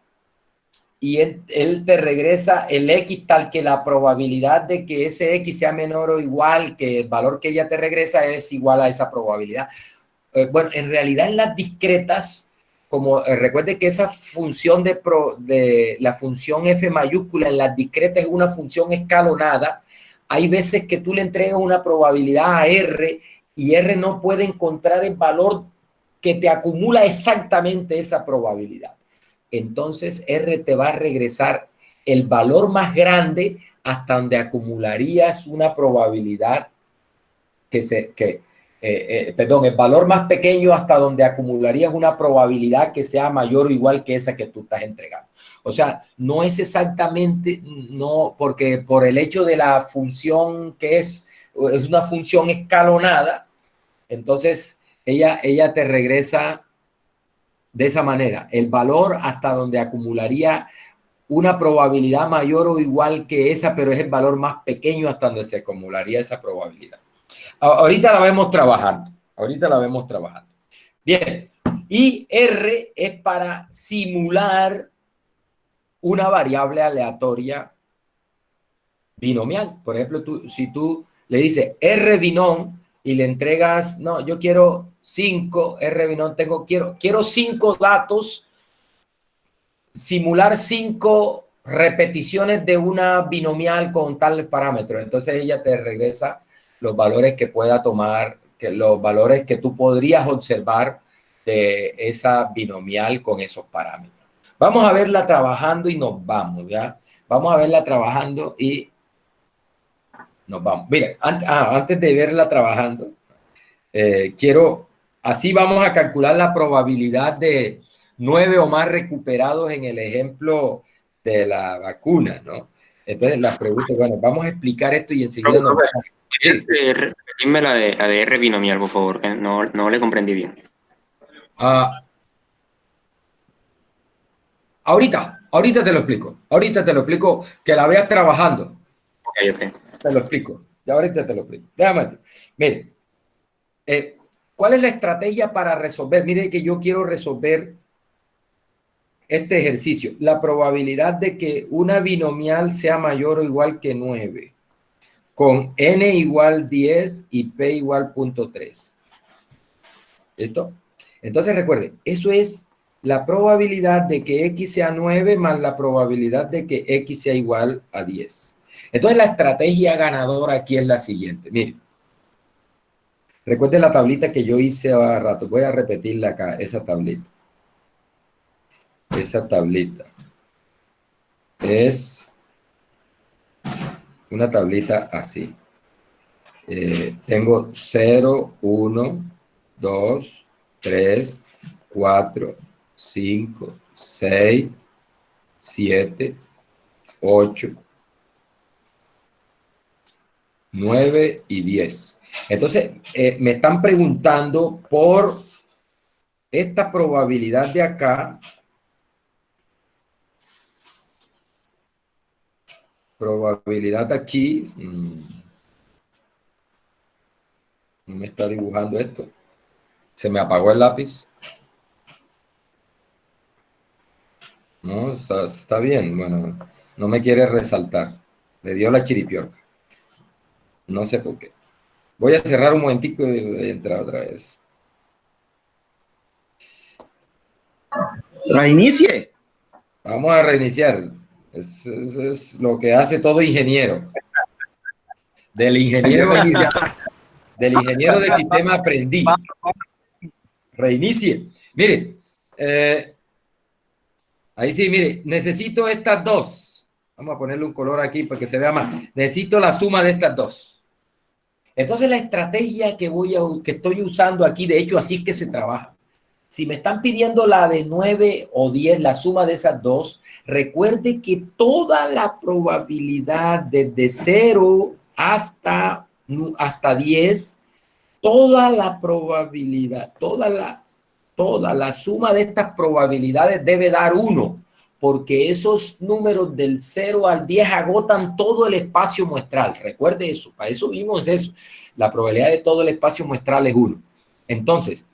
y él te regresa el X tal que la probabilidad de que ese X sea menor o igual que el valor que ella te regresa es igual a esa probabilidad. Bueno, en realidad en las discretas, como recuerde que esa función de la función F mayúscula en las discretas es una función escalonada, hay veces que tú le entregas una probabilidad a R y R no puede encontrar el valor que te acumula exactamente esa probabilidad. Entonces R te va a regresar el valor más grande hasta donde acumularías una probabilidad el valor más pequeño hasta donde acumularías una probabilidad que sea mayor o igual que esa que tú estás entregando. O sea, no es exactamente, no, porque por el hecho de la función que es una función escalonada, entonces ella te regresa de esa manera, el valor hasta donde acumularía una probabilidad mayor o igual que esa, pero es el valor más pequeño hasta donde se acumularía esa probabilidad. Ahorita la vamos trabajando. Ahorita la vemos trabajando. Bien, y R es para simular una variable aleatoria binomial. Por ejemplo, si tú le dices R binom y le entregas, no, yo quiero 5, R binom, quiero 5 datos, simular 5 repeticiones de una binomial con tales parámetros. Entonces ella te regresa los valores que pueda tomar, los valores que tú podrías observar de esa binomial con esos parámetros. Vamos a verla trabajando y nos vamos, ¿ya? Vamos a verla trabajando y nos vamos. Mira, antes de verla trabajando, así vamos a calcular la probabilidad de 9 o más recuperados en el ejemplo de la vacuna, ¿no? Entonces, la pregunta, bueno, vamos a explicar esto y enseguida nos vamos. Sí.
Repetirme la de R binomial, por favor, que no le comprendí bien.
Ahorita te lo explico. Ahorita te lo explico, que la veas trabajando.
Ok.
Te lo explico. Ya ahorita te lo explico. Déjame. Mire, ¿cuál es la estrategia para resolver? Mire que yo quiero resolver este ejercicio. La probabilidad de que una binomial sea mayor o igual que 9, con n igual 10 y p igual 0.3. ¿Listo? Entonces recuerde, eso es la probabilidad de que x sea 9 más la probabilidad de que x sea igual a 10. Entonces la estrategia ganadora aquí es la siguiente. Mire, recuerde la tablita que yo hice hace rato. Voy a repetirla acá, esa tablita. Esa tablita es una tablita así. Tengo 0, 1, 2, 3, 4, 5, 6, 7, 8, 9 y 10. Entonces, me están preguntando por esta probabilidad de acá. Probabilidad aquí. No me está dibujando esto. Se me apagó el lápiz. No, está bien. Bueno, no me quiere resaltar. Le dio la chiripiorca. No sé por qué. Voy a cerrar un momentico y voy a entrar otra vez.
Reinicie.
Vamos a reiniciar. Eso es lo que hace todo ingeniero. Del ingeniero de sistema aprendí. Reinicie. Mire, ahí sí, mire, necesito estas dos. Vamos a ponerle un color aquí para que se vea más. Necesito la suma de estas dos. Entonces la estrategia que estoy usando aquí, de hecho así es que se trabaja. Si me están pidiendo la de 9 o 10, la suma de esas dos, recuerde que toda la probabilidad desde 0 hasta 10, toda la probabilidad, toda la suma de estas probabilidades debe dar 1, porque esos números del 0 al 10 agotan todo el espacio muestral. Recuerde eso, para eso vimos eso. La probabilidad de todo el espacio muestral es 1. Entonces,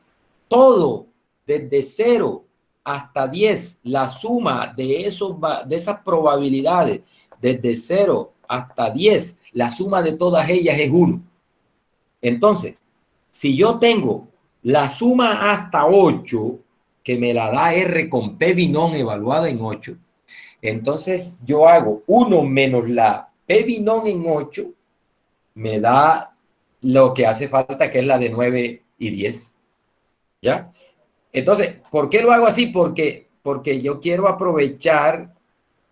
todo desde 0 hasta 10, la suma de esas probabilidades desde 0 hasta 10, la suma de todas ellas es 1. Entonces, si yo tengo la suma hasta 8, que me la da R con P binom evaluada en 8, entonces yo hago 1 menos la P binom en 8, me da lo que hace falta, que es la de 9 y 10. ¿Ya? Entonces, ¿por qué lo hago así? Porque yo quiero aprovechar,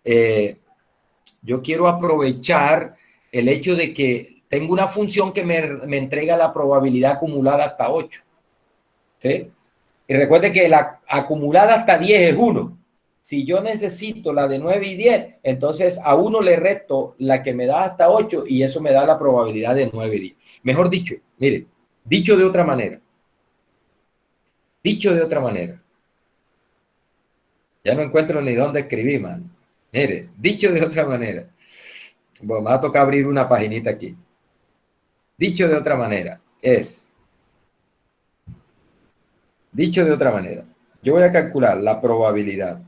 el hecho de que tengo una función que me entrega la probabilidad acumulada hasta 8. ¿Sí? Y recuerde que la acumulada hasta 10 es 1. Si yo necesito la de 9 y 10, entonces a 1 le resto la que me da hasta 8 y eso me da la probabilidad de 9 y 10. Mejor dicho, mire, dicho de otra manera. Ya no encuentro ni dónde escribir, man. Mire, dicho de otra manera. Bueno, me va a tocar abrir una paginita aquí. Dicho de otra manera, es Dicho de otra manera, yo voy a calcular la probabilidad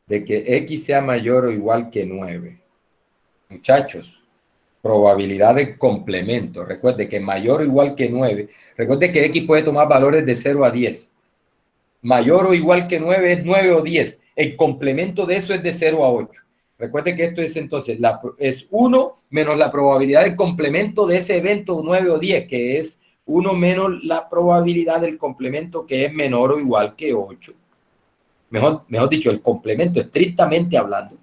de que X sea mayor o igual que 9. Muchachos, probabilidad de complemento. Recuerde que mayor o igual que 9. Recuerde que X puede tomar valores de 0 a 10. Mayor o igual que 9 es 9 o 10. El complemento de eso es de 0 a 8. Recuerde que esto es entonces, es 1 menos la probabilidad del complemento de ese evento 9 o 10, que es 1 menos la probabilidad del complemento que es menor o igual que 8. Mejor dicho, el complemento estrictamente hablando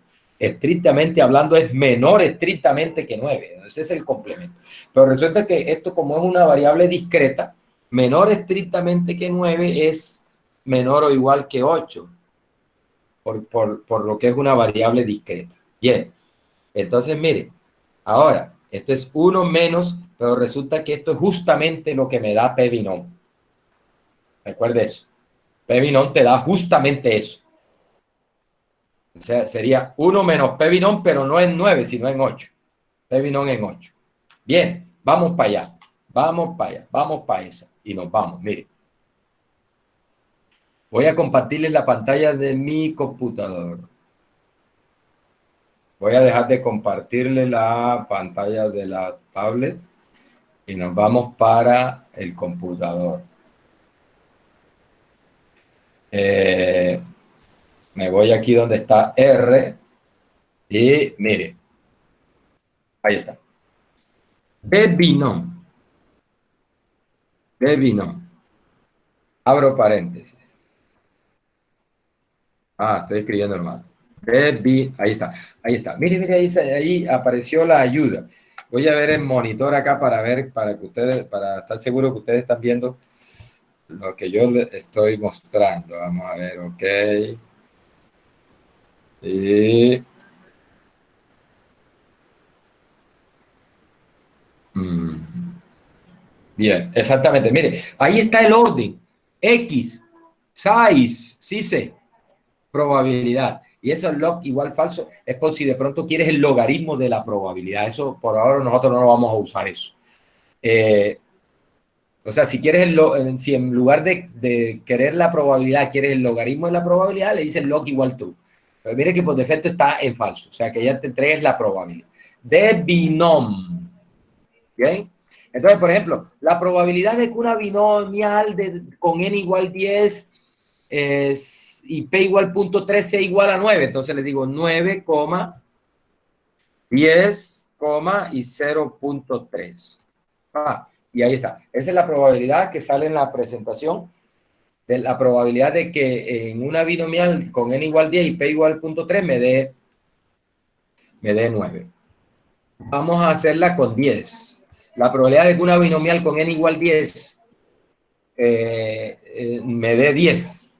es menor estrictamente que 9. Ese es el complemento. Pero resulta que esto, como es una variable discreta, menor estrictamente que 9 es menor o igual que 8, por lo que es una variable discreta. Bien, entonces mire, ahora, esto es 1 menos, pero resulta que esto es justamente lo que me da P binom. Recuerde eso. P binom te da justamente eso. O sea, sería 1 menos P binom, pero no en 9, sino en 8. P binom en 8. Bien, vamos para allá. Vamos para allá. Vamos para esa. Y nos vamos. Mire. Voy a compartirles la pantalla de mi computador. Voy a dejar de compartirle la pantalla de la tablet y nos vamos para el computador. Me voy aquí donde está R y mire, ahí está. De binom. Abro paréntesis. Estoy escribiendo normal. Ahí está. Mire, ahí apareció la ayuda. Voy a ver el monitor acá para estar seguro que ustedes están viendo lo que yo les estoy mostrando. Vamos a ver, ok. Y bien, exactamente. Mire, ahí está el orden. X, size, sí, probabilidad. Y eso log igual falso es por si de pronto quieres el logaritmo de la probabilidad. Eso por ahora nosotros no vamos a usar eso. O sea, si quieres si en lugar de querer la probabilidad, quieres el logaritmo de la probabilidad, le dices log igual true. Pero mire que por defecto está en falso. O sea, que ya te entregues la probabilidad. De binom. ¿Bien? Entonces, por ejemplo, la probabilidad de que una binomial con n igual 10 y p igual 0.3 sea igual a 9. Entonces le digo 9, 10, y 0.3. Y ahí está. Esa es la probabilidad que sale en la presentación. De la probabilidad de que en una binomial con n igual 10 y p igual 0.3 me dé 9. Vamos a hacerla con 10. La probabilidad de que una binomial con n igual 10 me dé 10.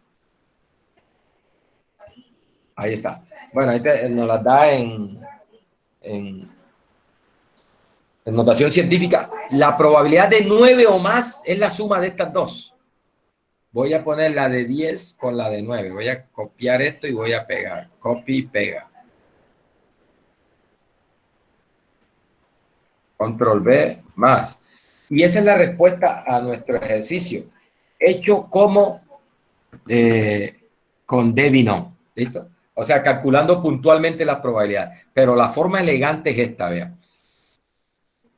Ahí está. Bueno, ahí nos las da en notación científica. La probabilidad de 9 o más es la suma de estas dos. Voy a poner la de 10 con la de 9. Voy a copiar esto y voy a pegar. Copy y pega. Control B, más. Y esa es la respuesta a nuestro ejercicio. Hecho como con de binom. ¿Listo? O sea, calculando puntualmente la probabilidad. Pero la forma elegante es esta, vean.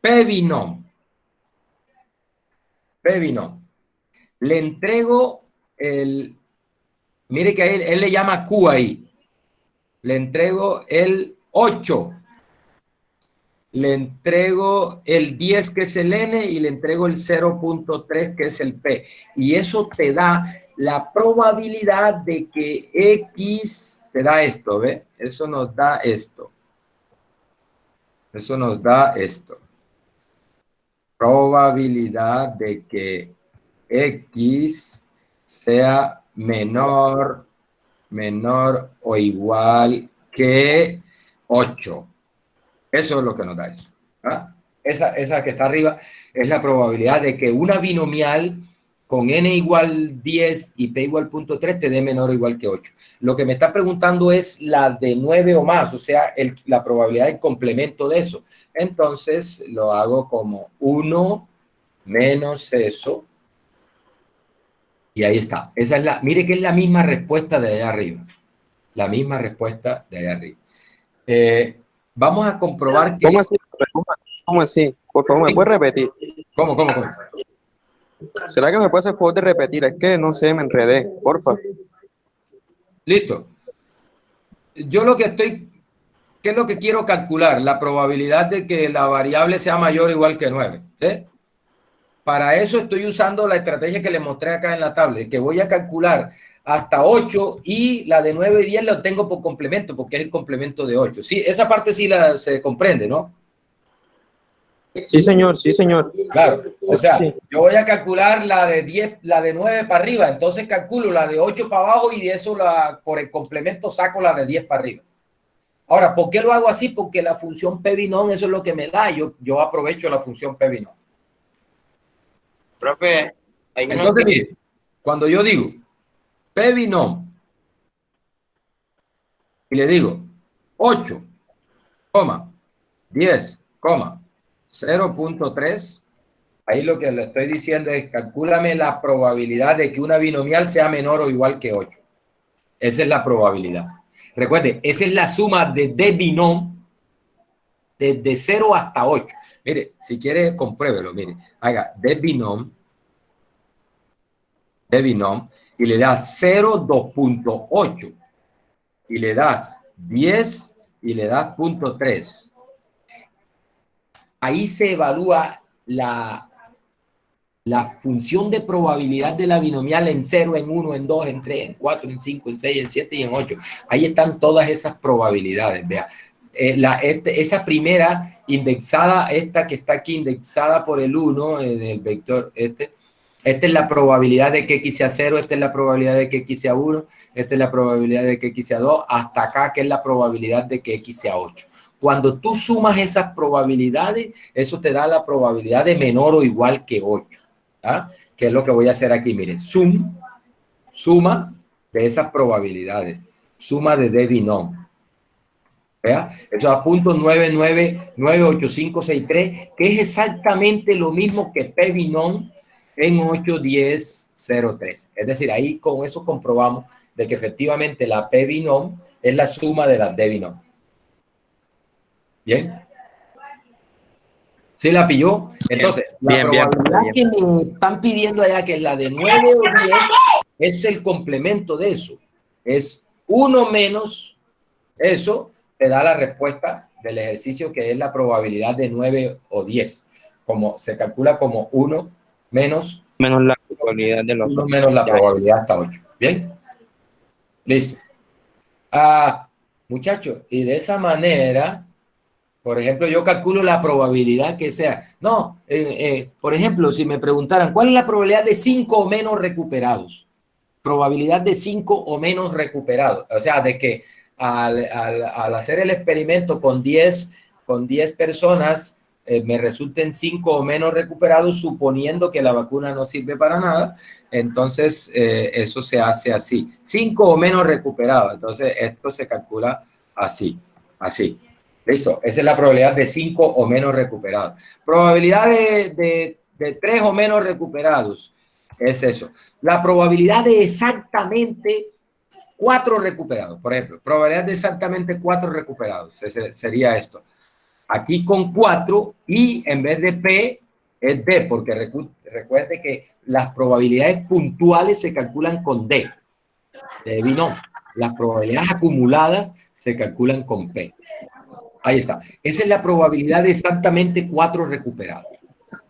P binom. Le entrego mire que él le llama Q ahí. Le entrego el 8. Le entrego el 10 que es el N y le entrego el 0.3 que es el P. Y eso te da la probabilidad de que X te da esto, ¿ve? Eso nos da esto. Probabilidad de que X sea menor o igual que 8. Eso es lo que nos da eso. Esa que está arriba es la probabilidad de que una binomial con n igual 10 y p igual 0.3 te dé menor o igual que 8. Lo que me está preguntando es la de 9 o más, o sea, la probabilidad del complemento de eso. Entonces lo hago como 1 menos eso Y ahí está. Esa es mire que es la misma respuesta de allá arriba. La misma respuesta de allá arriba. Vamos a comprobar que...
¿Cómo así? ¿Cómo así? Por favor, ¿me puede repetir?
¿Cómo?
¿Será que me puede hacer favor de repetir? Es que no sé, me enredé, porfa.
Listo. Yo lo que estoy... ¿Qué es lo que quiero calcular? La probabilidad de que la variable sea mayor o igual que 9. Para eso estoy usando la estrategia que les mostré acá en la tablet, que voy a calcular hasta 8 y la de 9 y 10 la obtengo por complemento, porque es el complemento de 8. Sí, esa parte sí se comprende, ¿no?
Sí, señor, sí, señor.
Claro, o sea,
Sí.
yo voy a calcular la de 10, la de 9 para arriba, entonces calculo la de 8 para abajo y de eso por el complemento saco la de 10 para arriba. Ahora, ¿por qué lo hago así? Porque la función P binom, eso es lo que me da. Yo aprovecho la función P binom.
Profe,
Entonces, mire, cuando yo digo P binom y le digo 8, 10, 0.3, ahí lo que le estoy diciendo es calcúlame la probabilidad de que una binomial sea menor o igual que 8. Esa es la probabilidad. Recuerde, esa es la suma de D binom desde 0 hasta 8. Mire, si quiere, compruébelo. Mire, haga D binom y le das 0, 2.8 y le das 10 y le das 0.3. Ahí se evalúa la función de probabilidad de la binomial en 0, en 1, en 2, en 3, en 4, en 5, en 6, en 7 y en 8. Ahí están todas esas probabilidades. Vea, esa primera indexada, esta que está aquí indexada por el 1 en el vector esta es la probabilidad de que x sea 0, esta es la probabilidad de que x sea 1, esta es la probabilidad de que x sea 2, hasta acá que es la probabilidad de que x sea 8. Cuando tú sumas esas probabilidades, eso te da la probabilidad de menor o igual que 8. ¿Ah? ¿Qué es lo que voy a hacer aquí? Mire, suma de esas probabilidades, suma de D binom. ¿Vea? Eso da .9998563, que es exactamente lo mismo que P binom en 81003. Es decir, ahí con eso comprobamos de que efectivamente la P binom es la suma de las D binom. ¿Bien? ¿Sí la pilló? Entonces, la probabilidad que me están pidiendo allá, que es la de 9 o 10, es el complemento de eso. Es 1 menos eso, te da la respuesta del ejercicio, que es la probabilidad de 9 o 10. Como se calcula como 1 menos
la probabilidad de los
1 menos la probabilidad hasta 8. ¿Bien? Listo. Muchachos, y de esa manera... Por ejemplo, yo calculo la probabilidad que sea. No, por ejemplo, si me preguntaran, ¿cuál es la probabilidad de 5 o menos recuperados? Probabilidad de 5 o menos recuperados. O sea, de que al hacer el experimento con 10 personas, me resulten 5 o menos recuperados, suponiendo que la vacuna no sirve para nada. Entonces, eso se hace así. 5 o menos recuperados. Entonces, esto se calcula así. Listo, esa es la probabilidad de 5 o menos recuperados. Probabilidad de 3 o menos recuperados, es eso. La probabilidad de exactamente 4 recuperados, por ejemplo, probabilidad de exactamente 4 recuperados, sería esto. Aquí con 4 y en vez de P es D, porque recuerde que las probabilidades puntuales se calculan con D, de binom. Las probabilidades acumuladas se calculan con P. Ahí está. Esa es la probabilidad de exactamente 4 recuperados.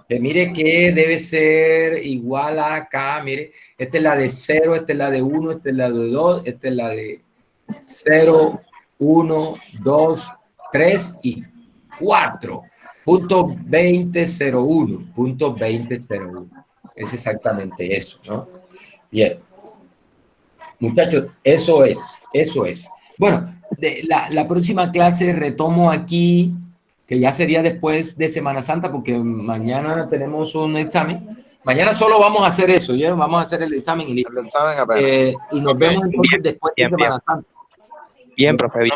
Mire que debe ser igual a acá. Mire, esta es la de 0, esta es la de 1, esta es la de 2, esta es la de 0, 1, 2, 3 y 4. Punto 2001. Punto 2001. Es exactamente eso, ¿no? Bien. Muchachos, eso es. Bueno, la próxima clase retomo aquí, que ya sería después de Semana Santa, porque mañana tenemos un examen. Mañana solo vamos a hacer eso, ¿ya? Vamos a hacer el examen y listo.
El examen apenas.
Y nos vemos entonces después de Semana Santa.
Bien, profe.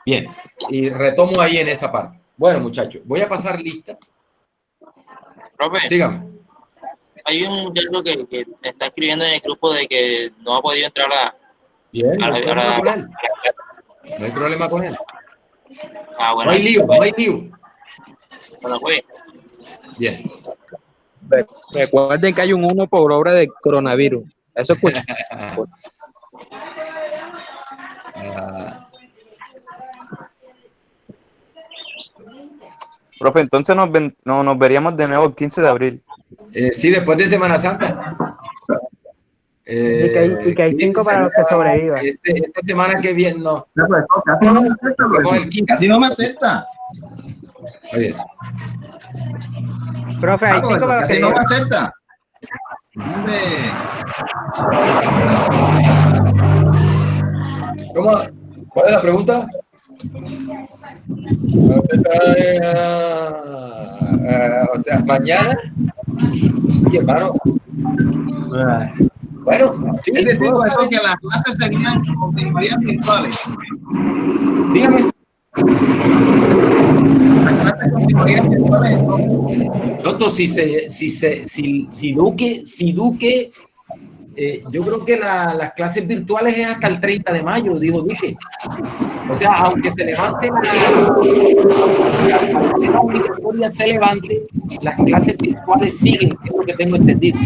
Bien, y retomo ahí en esa parte. Bueno, muchachos, voy a pasar lista.
Profe,
Síganme.
hay un muchacho que está escribiendo en el grupo de que no ha podido entrar
Bien, no
a
hay problema con él. No hay problema con él.
bueno,
No hay lío, no hay lío.
bueno, pues,
Bien.
Recuerden que hay un 1 por obra de coronavirus. Eso escucha.
Profe, entonces nos veríamos de nuevo el 15 de abril.
Sí, después de Semana Santa.
Y que hay 5 para los que sobrevivan.
Esta semana que viene, no.
Casi no me acepta,
Vamos el 15.
casi no me acepta.
Oye,
Profe, hay 5 para los
Casi
que
no me
sobrevivan.
acepta. Hombre.
¿cómo? ¿Cuál es la pregunta? O sea, mañana. Oye, hermano. Bueno, sí,
Es decir, por eso que las clases serían continuarían virtuales.
dígame.
Las clases continuarían virtuales.
Tonto, si Duque, yo creo que las clases virtuales es hasta el 30 de mayo, dijo Duque. O sea, aunque se levante la obligatoria se levante, las clases virtuales siguen, es lo que tengo entendido.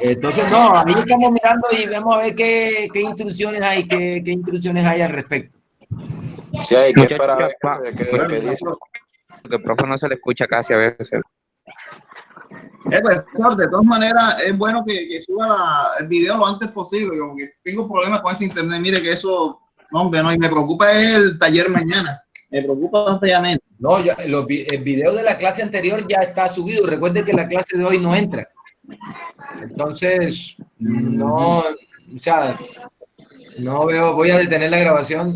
Entonces, no, ahí estamos mirando y vamos a ver qué instrucciones hay, qué instrucciones hay al respecto.
Sí, hay que
Muchachos,
esperar a ver qué dice.
Porque el profe no se le escucha casi a veces.
Pues, de todas maneras, es bueno que suba el video lo antes posible. Como que tengo problemas con ese internet. Mire que eso, hombre, no, y me preocupa el taller mañana. Me preocupa ampliamente.
No, ya, el video de la clase anterior ya está subido. Recuerden que la clase de hoy no entra. Entonces, no, o sea, no veo, voy a detener la grabación.